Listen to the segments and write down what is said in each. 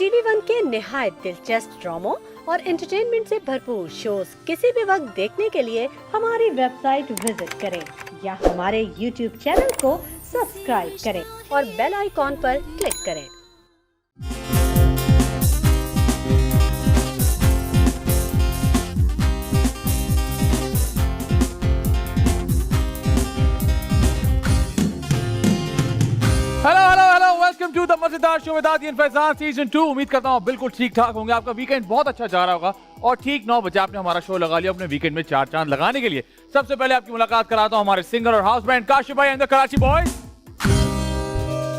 TV one के निहायत दिलचस्प ड्रामों और एंटरटेनमेंट से भरपूर शोज किसी भी वक्त देखने के लिए हमारी वेबसाइट विजिट करें या हमारे यूट्यूब चैनल को सब्सक्राइब करें और बेल आइकॉन पर क्लिक करें। हेलो वेलकम टू द मजेदार शो विद आदि एंड फैजान सीजन 2। उम्मीद करता हूँ बिल्कुल ठीक ठाक होंगे। आपका वीकेंड बहुत अच्छा जा रहा होगा और ठीक 9 बजे आपने हमारा शो लगा लिया अपने वीकेंड में चार चांद लगाने के लिए। सबसे पहले आपकी मुलाकात कराता हूँ हमारे सिंगर और हाउस बैंड काशिफ भाई एंड द कराची बॉयज।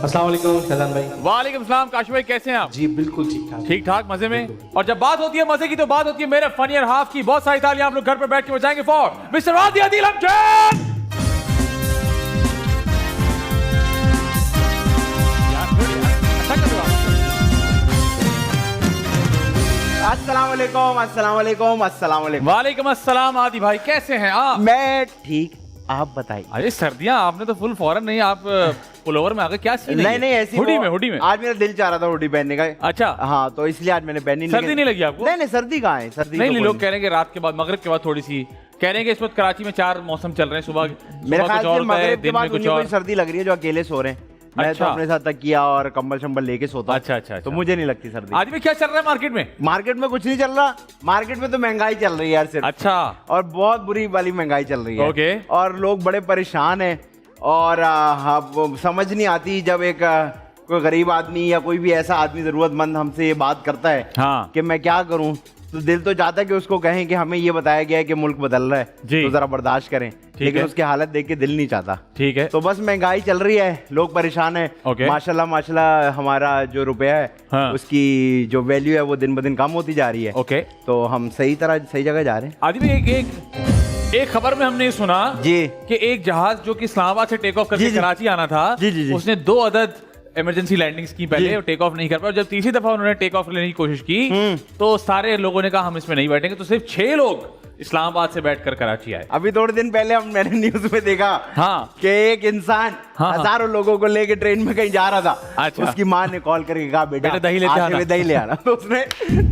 अस्सलाम वालेकुम फैजान भाई। वालेकुम सलाम काशिफ भाई, कैसे हैं आप? जी बिल्कुल ठीक ठाक मजे में। और जब बात होती है मजे की तो बात होती है मेरे फनियर हाफ की। बहुत सारी तालियां आप लोग घर पर बैठ के बजाएंगे फॉर मिस्टर आदि आदिल अमजद। अस्सलाम वालेकुम अस्सलाम वालेकुम अस्सलाम वालेकुम। वालेकुम अस्सलाम आदि भाई, कैसे हैं आप? मैं ठीक, आप बताइए। अरे सर्दियां आपने तो फुल फॉरन नहीं, आप पुलोवर में आ गए क्या? नहीं ऐसी हुडी में आज मेरा दिल चाह रहा था हुडी पहनने का। अच्छा हाँ, तो इसलिए आज मैंने पहनी। सर्दी नहीं लगी आपको? नहीं सर्दी कहाँ है, सर्दी नहीं लोग कह रहे हैं कि रात के बाद मगरिब के बाद थोड़ी सी कह रहे हैं कि इस वक्त कराची में 4 मौसम चल रहे हैं। सुबह मेरे ख्याल से मगरिब के दिन में बाद कुछ उन्हें और। कोई सर्दी लग रही है जो अकेले सो रहे हैं। मैं अच्छा। तो अपने साथ तकिया और कंबल शंबल लेके सोता हूं। अच्छा। तो मुझे नहीं लगती सर्दी। आज में क्या चल रहा है मार्केट में? मार्केट में कुछ नहीं चल रहा। मार्केट में तो महंगाई चल रही है यार सिर्फ। अच्छा। और बहुत बुरी वाली महंगाई चल रही है। ओके। और लोग बड़े परेशान हैं और अब समझ नहीं आती जब एक कोई गरीब आदमी या कोई भी ऐसा आदमी जरूरतमंद हमसे ये बात करता है हाँ। कि मैं क्या करूं, तो दिल तो चाहता है कि उसको कहें कि हमें ये बताया गया है कि मुल्क बदल रहा है, जी। तो जरा बर्दाश्त करें। लेकिन है। उसकी हालत देख के दिल नहीं चाहता। ठीक है। तो बस महंगाई चल रही है, लोग परेशान है। ओके। माशाल्लाह हमारा जो रुपया है हाँ। उसकी जो वैल्यू है वो दिन ब दिन कम होती जा रही है। ओके। तो हम सही जगह जा रहे हैं। आदि भाई एक खबर में हमने सुना जी कि एक जहाज जो कि इस्लामाबाद से टेक ऑफ करके जी। कराची आना था, जी। उसने 2 अदद इमरजेंसी लैंडिंग्स की पहले और टेक ऑफ नहीं कर पाया। जब तीसरी दफा उन्होंने टेक ऑफ लेने की कोशिश की तो सारे लोगों ने कहा हम इसमें नहीं बैठेंगे। तो सिर्फ 6 लोग इस्लामाबाद से बैठकर कराची आए। अभी थोड़े दिन पहले मैंने न्यूज में देखा हाँ। कि एक इंसान हाँ। हजारों लोगों को लेके ट्रेन में कहीं जा रहा था। अच्छा। उसकी माँ ने कॉल करके कहा बेटा दही लेते आज आना। दही ले आना। तो उसने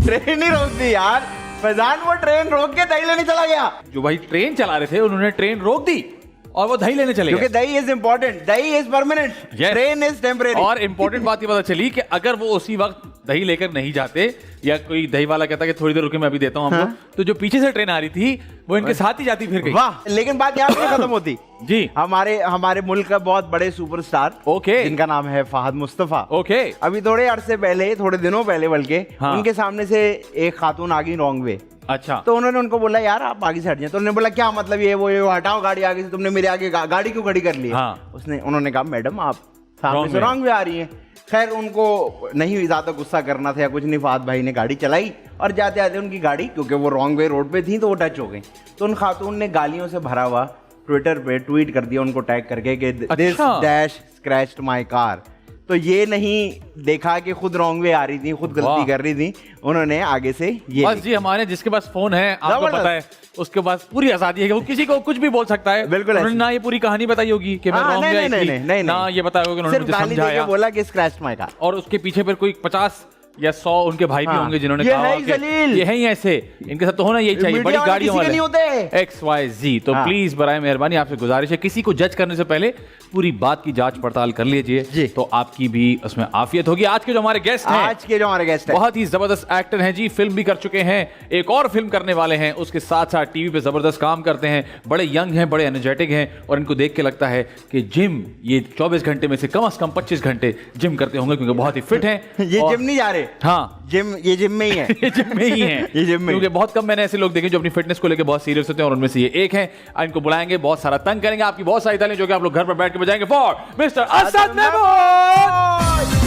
ट्रेन ही रोक दी यार। फैजान वो ट्रेन रोक के दही लेने चला गया। जो भाई ट्रेन चला रहे थे उन्होंने ट्रेन रोक दी और वो दही लेने चले क्योंकि गए। दही इज इम्पोर्टेंट, दही is permanent, Yes. Train is temporary. और इम्पोर्टेंट बात ये पता चली कि अगर वो उसी वक्त दही लेकर नहीं जाते या कोई दही वाला कहता कि थोड़ी देर रुके मैं अभी देता हूँ हमको, तो जो पीछे से ट्रेन आ रही थी वो इनके साथ ही जाती फिर गई। वाह, लेकिन बात यहाँ पे खत्म होती। जी। हमारे मुल्क का बहुत बड़े सुपरस्टार ओके। जिनका नाम है फहद मुस्तफा। ओके। अभी थोड़े अरसे पहले, थोड़े दिनों पहले बल्कि हाँ। उनके सामने से एक खातून आ गई रॉन्ग वे। अच्छा। तो उन्होंने उनको बोला यार आप आगे से हट जाए। तो उन्होंने बोला क्या मतलब ये वो हटाओ गाड़ी आगे से, तुमने मेरे आगे गाड़ी क्यों खड़ी कर ली है? हाँ। उन्होंने कहा मैडम आप सामने Wrong से way। रॉन्ग वे आ रही हैं। खैर उनको नहीं ज्यादा गुस्सा करना था या कुछ नहीं, फहद भाई ने गाड़ी चलाई और जाते आते उनकी गाड़ी, क्योंकि वो रॉन्ग वे रोड पे थी तो वो टच हो गई। तो उन खातून ने गालियों से भरा हुआ ट्विटर पे ट्वीट कर दिया उनको टैग करके कि this dash scratched my car. तो ये नहीं देखा कि खुद रॉन्ग वे आ रही थी, खुद गलती कर रही थी, उन्होंने आगे से ये बस जी हमारे जिसके पास फोन है आपको पता है उसके पास पूरी आजादी है कि वो किसी को कुछ भी बोल सकता है। बिल्कुल। उन्होंने ना ये पूरी कहानी बताई होगी कि मैं रॉन्ग वे आई थी, ना ये बताया होगा उन्होंने मुझे समझाया। बोला कि स्क्रैच्ड माय कार। और उसके पीछे फिर कोई 50 या 100 उनके भाई भी हाँ। होंगे जिन्होंने ये कहा है होगा कि जलील। ये है ही ऐसे, इनके साथ तो होना यही चाहिए, मीडिया बड़ी वाले गाड़ियों किसी के वाले नहीं होते। XYZ। तो हाँ। प्लीज बराए मेहरबानी आपसे गुजारिश है किसी को जज करने से पहले पूरी बात की जांच पड़ताल कर लीजिए जी। तो आपकी भी उसमें आफियत होगी। आज के जो हमारे गेस्ट हैं बहुत ही जबरदस्त एक्टर हैं जी, फिल्म भी कर चुके हैं, एक और फिल्म करने वाले हैं, उसके साथ साथ टीवी पे जबरदस्त काम करते हैं, बड़े यंग हैं, बड़े एनर्जेटिक हैं और इनको देख के लगता है कि जिम ये 24 घंटे में से कम 25 घंटे जिम करते होंगे क्योंकि बहुत ही फिट हैं। ये जिम नहीं जा रहे। हाँ ये जिम में ही है। ये जिम में ही हैं। ये जिम में क्योंकि बहुत कम मैंने ऐसे लोग देखे जो अपनी फिटनेस को लेकर बहुत सीरियस होते हैं और उनमें से ये एक हैं। इनको बुलाएंगे, बहुत सारा तंग करेंगे, आपकी बहुत सारी तालियां जो कि आप लोग घर पर बैठ के बजाएंगे for mister Asad Mahmood.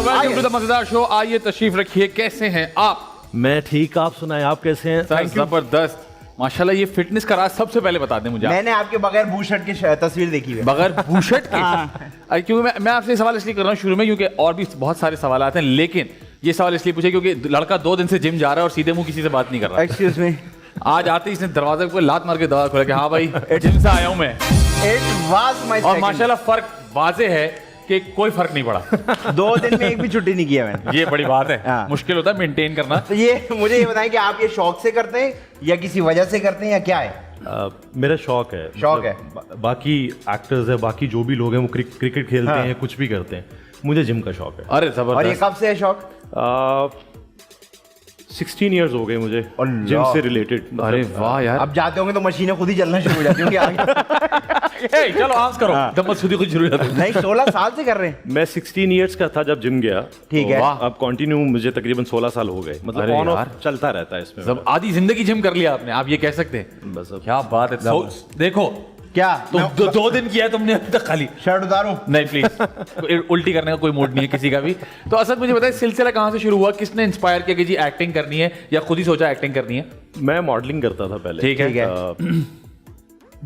Welcome to the मजेदार शो। आइए तशरीफ रखिए, कैसे हैं आप? मैं ठीक, आप सुनाएं, आप कैसे हैं? Thank you. जबरदस्त माशाल्लाह। ये फिटनेस का राज सबसे पहले बता दें मुझे। मैंने आपके बगैर बू शर्ट की तस्वीर देखी है। बगैर बू शर्ट के? क्योंकि मैं आपसे सवाल इसलिए कर रहा हूँ शुरू में क्योंकि और भी बहुत सारे सवाल आते हैं, लेकिन ये सवाल इसलिए पूछे क्योंकि लड़का 2 दिन से जिम जा रहा है और सीधे मुंह किसी से बात नहीं कर रहा। एक्सक्यूज मी, आज आते ही इसने दरवाजे को लात मार के दवा खोला कि हाँ भाई जिम से आया हूँ मैं। It was my और second. माशाल्लाह फर्क वाजे है कि कोई फर्क नहीं पड़ा। 2 दिन में एक भी छुट्टी नहीं किया मैंने। ये बड़ी बात है। हाँ। मुश्किल होता है मेंटेन करना। तो ये मुझे ये बताएं कि आप ये शौक से करते हैं या किसी वजह से करते हैं या क्या है? मेरा शौक है। शौक है। बाकी एक्टर्स है, बाकी जो भी लोग हैं वो क्रिकेट खेलते हाँ। हैं, कुछ भी करते हैं, मुझे जिम का शौक है। अरे और ये जबरदस्त। कब से है शौक? 16 इयर्स हो गए मुझे अल्लाह। जिम से रिलेटेड। अरे वाह यार। अब जाते होंगे तो मशीनें खुद ही चलना शुरू हो जाती होंगी आगे। ए, चलो आंस करो। हाँ। दम्मत खुदी कुछ जरूरत है। नहीं 16 साल से कर रहे हैं। मैं 16 इयर्स का था जब जिम गया। ठीक तो है। वाह। अब कंटिन्यू मुझे तकरीबन 16 साल हो गए, मतलब अरे ऑन ऑफ यार। चलता रहता है इसमें। जब आधी जिंदगी जिम कर लिया आपने, आप ये कह सकते हैं। बस अब क्या बात है। देखो क्या तो 2 दिन किया है तुमने अभी तक खाली। शर्ट उतारूं? नहीं प्लीज, उल्टी करने का कोई मूड नहीं है किसी का भी। तो असद मुझे बताइए सिलसिला कहाँ से शुरू हुआ, किसने इंस्पायर किया कि जी एक्टिंग करनी है, या खुद ही सोचा एक्टिंग करनी है? मैं मॉडलिंग करता था पहले। ठीक है। ठीक है।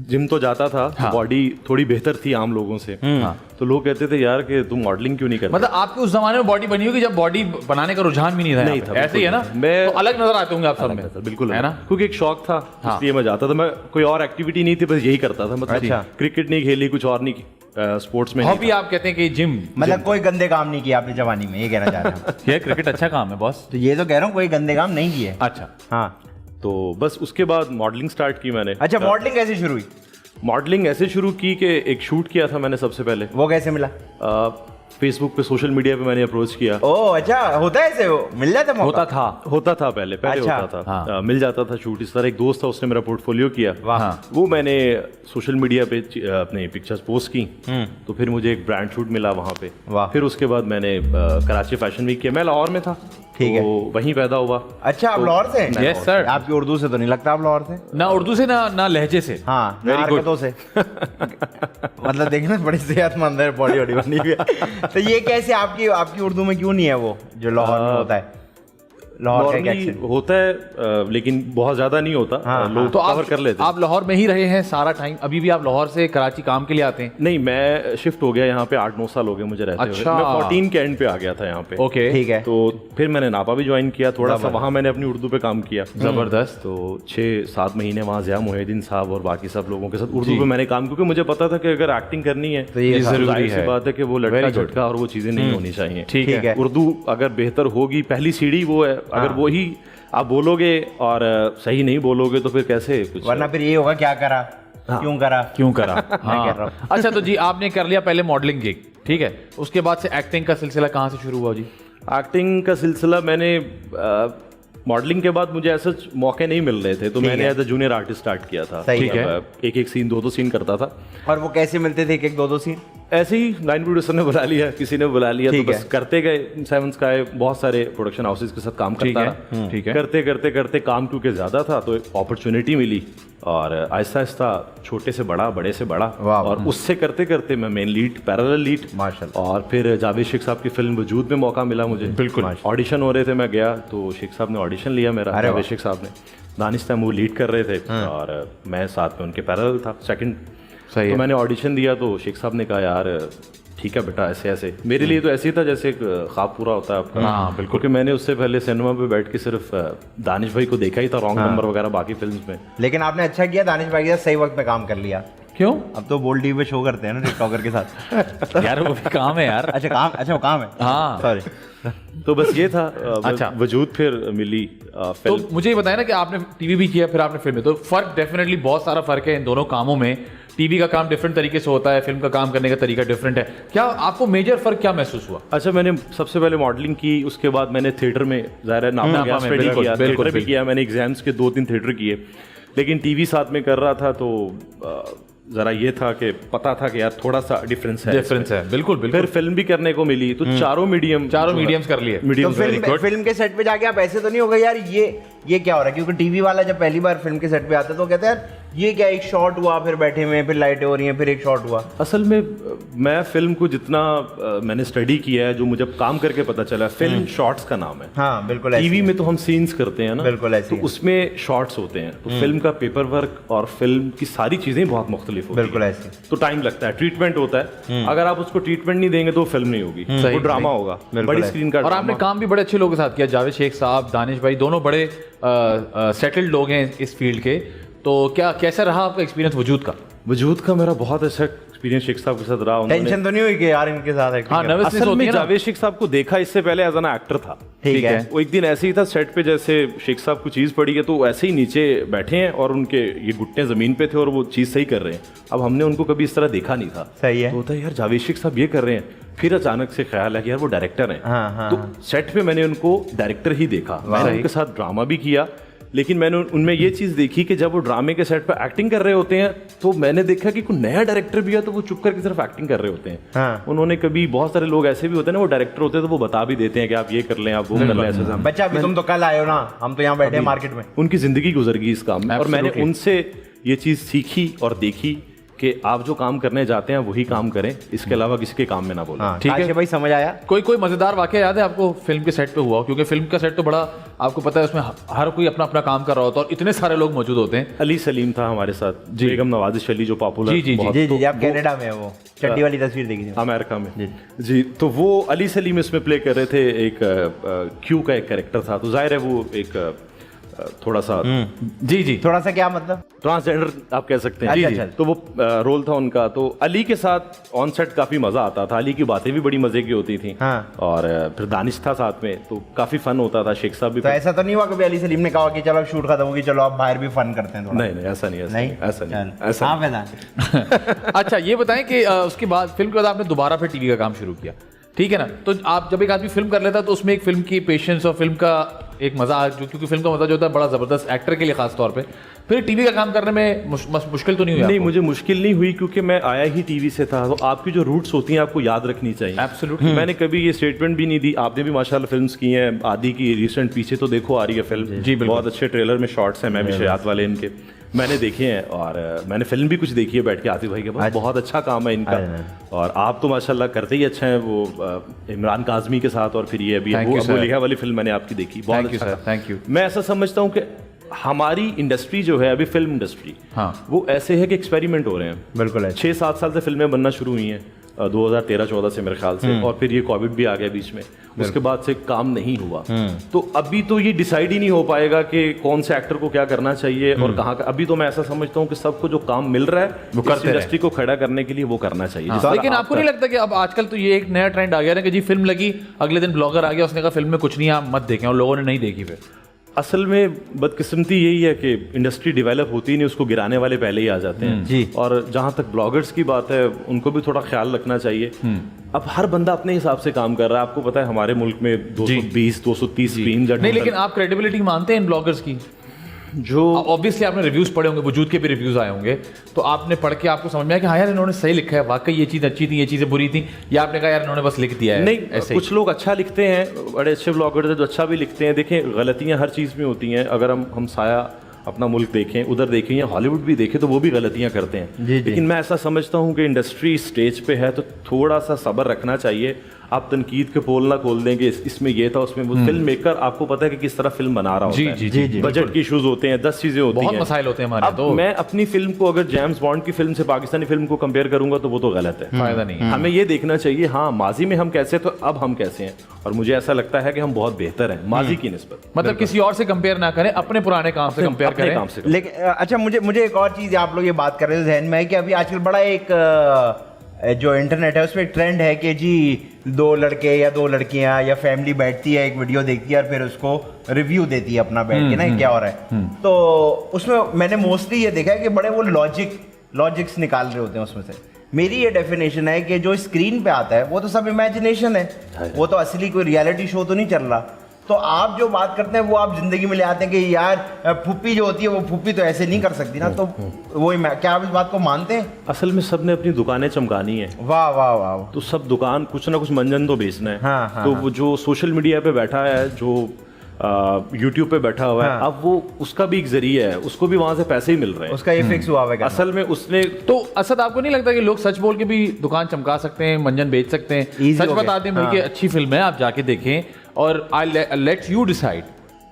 जिम तो जाता था, हाँ। बॉडी थोड़ी बेहतर थी आम लोगों से। हाँ। तो लोग कहते थे यार कि तुम मॉडलिंग क्यों नहीं करते? मतलब आपके उस जमाने में बॉडी बनी होगी जब बॉडी बनाने का रुझान भी नहीं था। नहीं यहाँ पे। था, ऐसे ही है ना। बिल्कुल। मैं- तो अलग नजर आते होंगे आप सब में। बिल्कुल है ना। क्योंकि एक शौक था, हाँ। इसलिए मैं जाता था। मैं कोई और एक्टिविटी नहीं थी, बस यही करता था। मतलब अच्छा। क्रिकेट नहीं खेली, कुछ और नहीं, स्पोर्ट्स में हॉबी आप कहते हैं कि जिम। मतलब कोई गंदे काम नहीं किया आपने जवानी में, ये कहना चाह रहे हैं? ये क्रिकेट अच्छा काम है बॉस। तो ये तो कह रहा हूँ कोई गंदे काम नहीं किए। अच्छा। हाँ। तो बस उसके बाद मॉडलिंग स्टार्ट की मैंने। अच्छा, मॉडलिंग कैसे शुरू हुई? मॉडलिंग ऐसे शुरू की कि एक शूट किया था मैंने सबसे पहले। वो कैसे मिला? फेसबुक पे, सोशल मीडिया पे मैंने अप्रोच किया। ओह अच्छा, होता है ऐसे? वो मिल जाता मौका? होता था। पहले अच्छा। होता था। हाँ। मिल जाता था शूट। इस तरह एक दोस्त था, उसने मेरा पोर्टफोलियो किया। वाह। हाँ। वो मैंने सोशल मीडिया पे अपने पिक्चर्स पोस्ट की। तो फिर मुझे एक ब्रांड शूट मिला वहाँ पे। वाह। फिर उसके बाद मैंने कराची फैशन वीक किया। मैं लाहौर में था, ठीक है। तो वहीं पैदा हुआ। अच्छा, आप लाहौर से? Yes, sir. आपकी उर्दू से तो नहीं लगता आप लाहौर से? ना उर्दू से ना लहजे से। हाँ, ना Very good. हरकतों से। मतलब देखना बड़ी सेहतमंद है, बॉडी वॉडी बनी हुई है। तो ये कैसे आपकी उर्दू में क्यों नहीं है वो जो लाहौर में होता है? लाहौर का एक नॉर्मली accent। होता है, लेकिन बहुत ज्यादा नहीं होता। हाँ, लोग तो कवर कर लेते हैं। आप लाहौर में ही रहे हैं सारा टाइम? अभी भी आप लाहौर से कराची काम के लिए आते हैं? नहीं, मैं शिफ्ट हो गया यहाँ पे 8-9 साल हो गए मुझे रहते अच्छा। हुए। मैं 14 के एंड पे आ गया था यहाँ पे। ओके ठीक है। तो फिर मैंने नापा भी ज्वाइन किया, थोड़ा सा वहाँ मैंने अपनी उर्दू पे काम किया। जबरदस्त। तो 6-7 महीने वहाँ ज़िया मुहिद्दीन साहब और बाकी सब लोगों के साथ उर्दू पे मैंने काम, क्योंकि मुझे पता था कि अगर एक्टिंग करनी है तो ये जरूरी जाहिर सी है। बात है कि वो लड़का Very good. झटका और वो चीज़ें नहीं होनी चाहिए। ठीक ठीक है। है। उर्दू अगर बेहतर होगी, पहली सीढ़ी वो है। अगर वो ही आप बोलोगे और सही नहीं बोलोगे तो फिर कैसे कुछ। वरना फिर ये होगा क्या करा, क्यों करा। क्यों करा? कह रहा हाँ। हूँ। अच्छा, तो जी आपने कर लिया पहले मॉडलिंग गिग, ठीक है। उसके बाद से एक्टिंग का सिलसिला कहाँ से शुरू हुआ जी? एक्टिंग का सिलसिला मैंने मॉडलिंग के बाद मुझे ऐसे मौके नहीं मिल रहे थे, तो ठीक मैंने है। As a junior artist start किया था। सही है। एक सीन 2-2 सीन करता था। और वो कैसे मिलते थे, एक 2-2 सीन? ऐसे ही लाइन प्रोड्यूसर ने बुला लिया, किसी ने बुला लिया, तो ठीक बस है। करते गए। 7 स्काई बहुत सारे प्रोडक्शन हाउसेज के साथ काम ठीक करता है। रहा। ठीक है। करते करते करते काम क्योंकि ज़्यादा था तो एक अपॉर्चुनिटी मिली, और आहिस्ता आहिस्ता छोटे से बड़ा, बड़े से बड़ा, वाह। और उससे करते करते मैं मेन लीड, पैरेलल लीड, माशाल्लाह। और फिर जावेद शेख साहब की फिल्म वजूद में मौका मिला मुझे। बिल्कुल। ऑडिशन हो रहे थे, मैं गया तो शेख साहब ने ऑडिशन लिया मेरा। अरे जावेद वाह। शेख साहब ने, दानिश तैमूर वो लीड कर रहे थे और मैं साथ में उनके पैरेलल था, सेकंड। सही तो है। मैंने ऑडिशन दिया तो शेख साहब ने कहा यार ठीक है बेटा, ऐसे ऐसे। मेरे लिए तो ऐसे ही था जैसे एक ख्वाब पूरा होता है आपका। हाँ, बिल्कुल। क्योंकि मैंने उससे पहले सिनेमा पे बैठ के सिर्फ दानिश भाई को देखा ही था, रॉन्ग नंबर वगैरह बाकी फिल्म्स में। लेकिन आपने अच्छा किया, दानिश भाई के साथ सही वक्त पे काम कर लिया। क्यों? अब तो बोल्ड टीवी पे शो करते हैं ना टिकटॉकर के साथ। यार वो भी काम है यार। अच्छा काम, अच्छा वो काम है। हाँ। सॉरी। तो बस ये था। अच्छा। वजूद फिर मिली तो फिल्म। मुझे ये बताया ना कि आपने टीवी भी किया, फिर आपने फिल्म में, तो फर्क डेफिनेटली बहुत सारा फर्क है इन दोनों कामों में। टीवी का काम डिफरेंट तरीके से होता है, फिल्म का काम करने का तरीका डिफरेंट है। क्या आपको मेजर फर्क क्या महसूस हुआ? अच्छा, मैंने सबसे पहले मॉडलिंग की, उसके बाद मैंने थिएटर में, ज़ाहिर है नापा नापा गया, में, स्टडी बिल्कुल, किया, बिल्कुल, थिएटर भी किया मैंने। एग्जाम्स के 2-3 थिएटर किए, लेकिन टीवी साथ में कर रहा था तो जरा ये था कि पता था कि यार थोड़ा सा डिफरेंस है। बिल्कुल फिर बिल्कुल। फिल्म भी करने को मिली तो चारों मीडियम्स कर लिए। तो मीडियम फिल्म के सेट पे जाके आप ऐसे तो नहीं होगा यार ये क्या हो रहा है? क्योंकि टीवी वाला जब पहली बार फिल्म के सेट पे आता है तो कहते हैं यार ये क्या एक शॉट हुआ, फिर बैठे हुए हैं, फिर लाइटें हो रही हैं, फिर एक शॉट हुआ? असल में मैं फिल्म को जितना मैंने स्टडी किया है, जो मुझे काम करके पता चला, फिल्म शॉट्स का नाम है। हाँ बिल्कुल। टीवी में तो हम सीन्स करते हैं ना, बिल्कुल ऐसे तो उसमें शॉट्स होते हैं। तो फिल्म का पेपर वर्क और फिल्म की सारी चीजें बहुत मुख्तलिफ होती हैं। बिल्कुल ऐसे। तो टाइम लगता है, ट्रीटमेंट होता है। अगर आप उसको ट्रीटमेंट नहीं देंगे तो फिल्म नहीं होगी, वो ड्रामा होगा, बड़ी स्क्रीन का। और आपने काम भी बड़े अच्छे लोगों के साथ किया, जावेद शेख साहब, दानिश भाई, दोनों बड़े सेटल्ड लोग हैं इस फील्ड के। तो क्या कैसा रहा आपका एक्सपीरियंस वजूद का? मेरा बहुत अच्छा एक्सपीरियंस शेख साहब के साथ रहा। टेंशन तो नहीं हुई कि यार इनके साथ एक्टिंग? हाँ, नर्वसनेस असल होती में है ना। जावेद शेख साहब को देखा इससे पहले एज एन एक्टर था। ठीक है। वो एक दिन ऐसे ही था सेट पे, जैसे शेख साहब को चीज़ पड़ी है तो ऐसे ही नीचे बैठे हैं और उनके ये घुटने ज़मीन पे थे और वो चीज़ सही कर रहे हैं। अब हमने उनको कभी इस तरह देखा नहीं था। सही है। तो होता है यार जावेद शेख साहब ये कर रहे हैं, फिर अचानक से ख्याल है कि यार वो डायरेक्टर हैं। हाँ, तो सेट पे मैंने उनको डायरेक्टर ही देखा। मैंने उनके साथ ड्रामा भी किया, लेकिन मैंने उनमें ये चीज़ देखी कि जब वो ड्रामे के सेट पर एक्टिंग कर रहे होते हैं तो मैंने देखा कि कोई नया डायरेक्टर भी है तो वो चुप करके सिर्फ एक्टिंग कर रहे होते हैं। हाँ। उन्होंने कभी, बहुत सारे लोग ऐसे भी होते हैं ना, वो डायरेक्टर होते हैं तो वो बता भी देते हैं कि आप ये कर लें, आप वो कर लें, ऐसे। बच्चा अभी तुम तो कल आए हो ना, हम तो यहाँ बैठे हैं मार्केट में। उनकी जिंदगी गुजर गई इस काम में, और मैंने Absolutely. उनसे ये चीज़ सीखी और देखी कि आप जो काम करने जाते हैं वही काम करें, इसके अलावा किसी के काम में ना बोलें। हाँ, ठीक है काशिफ भाई समझ आया? कोई मजेदार वाकया याद है आपको फिल्म के सेट पे हुआ? क्योंकि फिल्म का सेट तो बड़ा, आपको पता है, उसमें हर कोई अपना अपना काम कर रहा होता है और इतने सारे लोग मौजूद होते हैं। अली सलीम था हमारे साथ, बेगम नवाजिश अली जो पॉपुलर। जी, आप कनाडा में, वो चड्डी वाली तस्वीर देखी थी अमेरिका में। जी, तो वो अली सलीम इसमें प्ले कर रहे थे, एक क्यू का एक कैरेक्टर था। तो जाहिर है वो एक थोड़ा सा, जी थोड़ा सा क्या मतलब, ट्रांसजेंडर आप कह सकते हैं। अच्छा। तो वो रोल था उनका। तो अली के साथ ऑन सेट काफी मजा आता था, अली की बातें भी बड़ी मजे की होती थी। हाँ। और फिर दानिश था साथ में, तो काफी फन होता था। शेख साहब भी। तो ऐसा तो नहीं हुआ कभी अली सलीम ने कहा कि चलो अब शूट खत्म होगी, चलो आप बाहर भी फन करते हैं थोड़ा? नहीं, ऐसा नहीं, ऐसा नहीं। अच्छा, ये बताएं कि उसके बाद, फिल्म के बाद आपने दोबारा फिर टीवी का काम शुरू किया, ठीक है ना? तो आप जब एक आदमी फिल्म कर लेता है तो उसमें एक फिल्म की पेशेंस और फिल्म का एक मजा, जो क्योंकि फिल्म का मजा जो होता है बड़ा जबरदस्त एक्टर के लिए खास तौर पे, फिर टीवी का काम करने में मुश्किल तो नहीं हुई? नहीं, मुझे मुश्किल नहीं हुई क्योंकि मैं आया ही टीवी से था। तो आपकी जो रूट्स होती हैं आपको याद रखनी चाहिए। एब्सोल्युटली। मैंने कभी ये स्टेटमेंट भी नहीं दी। आपने भी माशाल्लाह फिल्म्स की हैं, आदि की रिसेंट पीछे तो देखो आ रही है फिल्म। जी, बिल्कुल। बहुत अच्छे ट्रेलर में शॉट्स हैं, मैं भी शयात वाले इनके मैंने देखे हैं, और मैंने फिल्म भी कुछ देखी है बैठ के आतिफ भाई के पास। बहुत अच्छा काम है इनका, और आप तो माशाल्लाह करते ही अच्छा है। वो इमरान काज़मी के साथ, और फिर ये अभी वो लिखा वाली फिल्म मैंने आपकी देखी, बहुत अच्छा। Thank you. मैं ऐसा समझता हूँ कि हमारी इंडस्ट्री जो है अभी, फिल्म इंडस्ट्री, हाँ, वो ऐसे है कि एक्सपेरिमेंट हो रहे हैं। बिल्कुल है। 6-7 साल से फिल्में बनना शुरू हुई हैं, 2013-14 से मेरे ख्याल से, और फिर ये कोविड भी आ गया बीच में, उसके बाद से काम नहीं हुआ। तो अभी तो ये डिसाइड ही नहीं हो पाएगा कि कौन से एक्टर को क्या करना चाहिए और कहाँ का। अभी तो मैं ऐसा समझता हूँ कि सबको जो काम मिल रहा है वो करते हैं। इंडस्ट्री को खड़ा करने के लिए वो करना चाहिए। हाँ। लेकिन आपको नहीं लगता कि अब आजकल तो ये एक नया ट्रेंड आ गया ना कि जी फिल्म लगी, अगले दिन ब्लॉगर आ गया, उसने कहा फिल्म में कुछ नहीं है, आप मत देखें, और लोगों ने नहीं देखी। फिर असल में बदकिस्मती यही है कि इंडस्ट्री डेवलप होती ही नहीं, उसको गिराने वाले पहले ही आ जाते हैं। जी। और जहाँ तक ब्लॉगर्स की बात है, उनको भी थोड़ा ख्याल रखना चाहिए। अब हर बंदा अपने हिसाब से काम कर रहा है। आपको पता है हमारे मुल्क में 220-230 स्क्रीन। नहीं, लेकिन आप क्रेडिबिलिटी मानते हैं इन ब्लॉगर्स की? जो ऑब्वियसली आपने रिव्यूज पढ़े होंगे, वजूद के भी रिव्यूज आए होंगे, तो आपने पढ़ के आपको समझ में आया कि हाँ यार इन्होंने सही लिखा है, वाकई ये चीज़ अच्छी थी, ये चीज़ें बुरी थी, या आपने कहा यार इन्होंने बस लिख दिया है? नहीं, ऐसे ही। कुछ लोग अच्छा लिखते हैं, बड़े अच्छे ब्लॉगर्स हैं जो अच्छा भी लिखते हैं। देखें, गलतियां हर चीज़ में होती हैं। अगर हम साया अपना मुल्क देखें, उधर देखें, या हॉलीवुड भी देखें, तो वो भी गलतियां करते हैं। लेकिन मैं ऐसा समझता हूं कि इंडस्ट्री स्टेज पे है तो थोड़ा सा सब्र रखना चाहिए। आप तनकीद के पोल ना खोल देंगे, इसमें ये था, उसमें वो। फिल्म मेकर आपको पता है कि किस तरह फिल्म बना रहा होता है। जी, बजट के इश्यूज होते हैं, 10 चीजें होती हैं, बहुत मसाइल होते हैं हमारे। अब तो मैं अपनी फिल्म को अगर जेम्स बॉन्ड की फिल्म से पाकिस्तानी फिल्म को कंपेयर करूंगा तो वो तो गलत है, फायदा नहीं है। हमें ये देखना चाहिए हाँ माजी में हम कैसे, तो अब हम कैसे हैं। और मुझे ऐसा लगता है कि हम बहुत बेहतर हैं माजी की निस्बत। मतलब किसी और से कंपेयर ना करें, अपने पुराने काम से कंपेयर अपने करें। काम से। लेकिन अच्छा, मुझे एक और चीज़, आप लोग ये बात कर रहे थे जहन में है कि अभी आजकल बड़ा एक जो इंटरनेट है उसमें एक ट्रेंड है कि जी 2 लड़के या 2 लड़कियां या फैमिली बैठती है, एक वीडियो देखती है और फिर उसको रिव्यू देती है अपना बैठ के ना क्या हो रहा है। तो उसमें मैंने मोस्टली ये देखा है कि बड़े वो लॉजिक्स निकाल रहे होते हैं उसमें से। मेरी ये डेफिनेशन है कि जो स्क्रीन पे आता है वो तो सब इमेजिनेशन है, वो तो असली कोई रियलिटी शो तो नहीं चल रहा। तो आप जो बात करते हैं वो आप जिंदगी में ले आते हैं कि यार फुप्पी जो होती है वो फुप्पी तो ऐसे नहीं कर सकती ना, तो वो क्या आप इस बात को मानते हैं? असल में सब ने अपनी दुकानें चमकानी है। वाह वाह वाह। तो सब दुकान कुछ ना कुछ मंजन तो बेचना है। हाँ, तो वो जो सोशल मीडिया पे बैठा है, जो यूट्यूब पे बैठा हुआ है, अब वो उसका भी एक जरिया है, उसको भी वहां से पैसे ही मिल रहे हैं, उसका ये फिक्स हुआ है असल में उसने। तो असद आपको नहीं लगता कि लोग सच बोल के भी दुकान चमका सकते हैं, मंजन बेच सकते हैं? Easy सच हो गया। बता दें बल्कि अच्छी फिल्म है, आप जाके देखें और आई लेट यू डिसाइड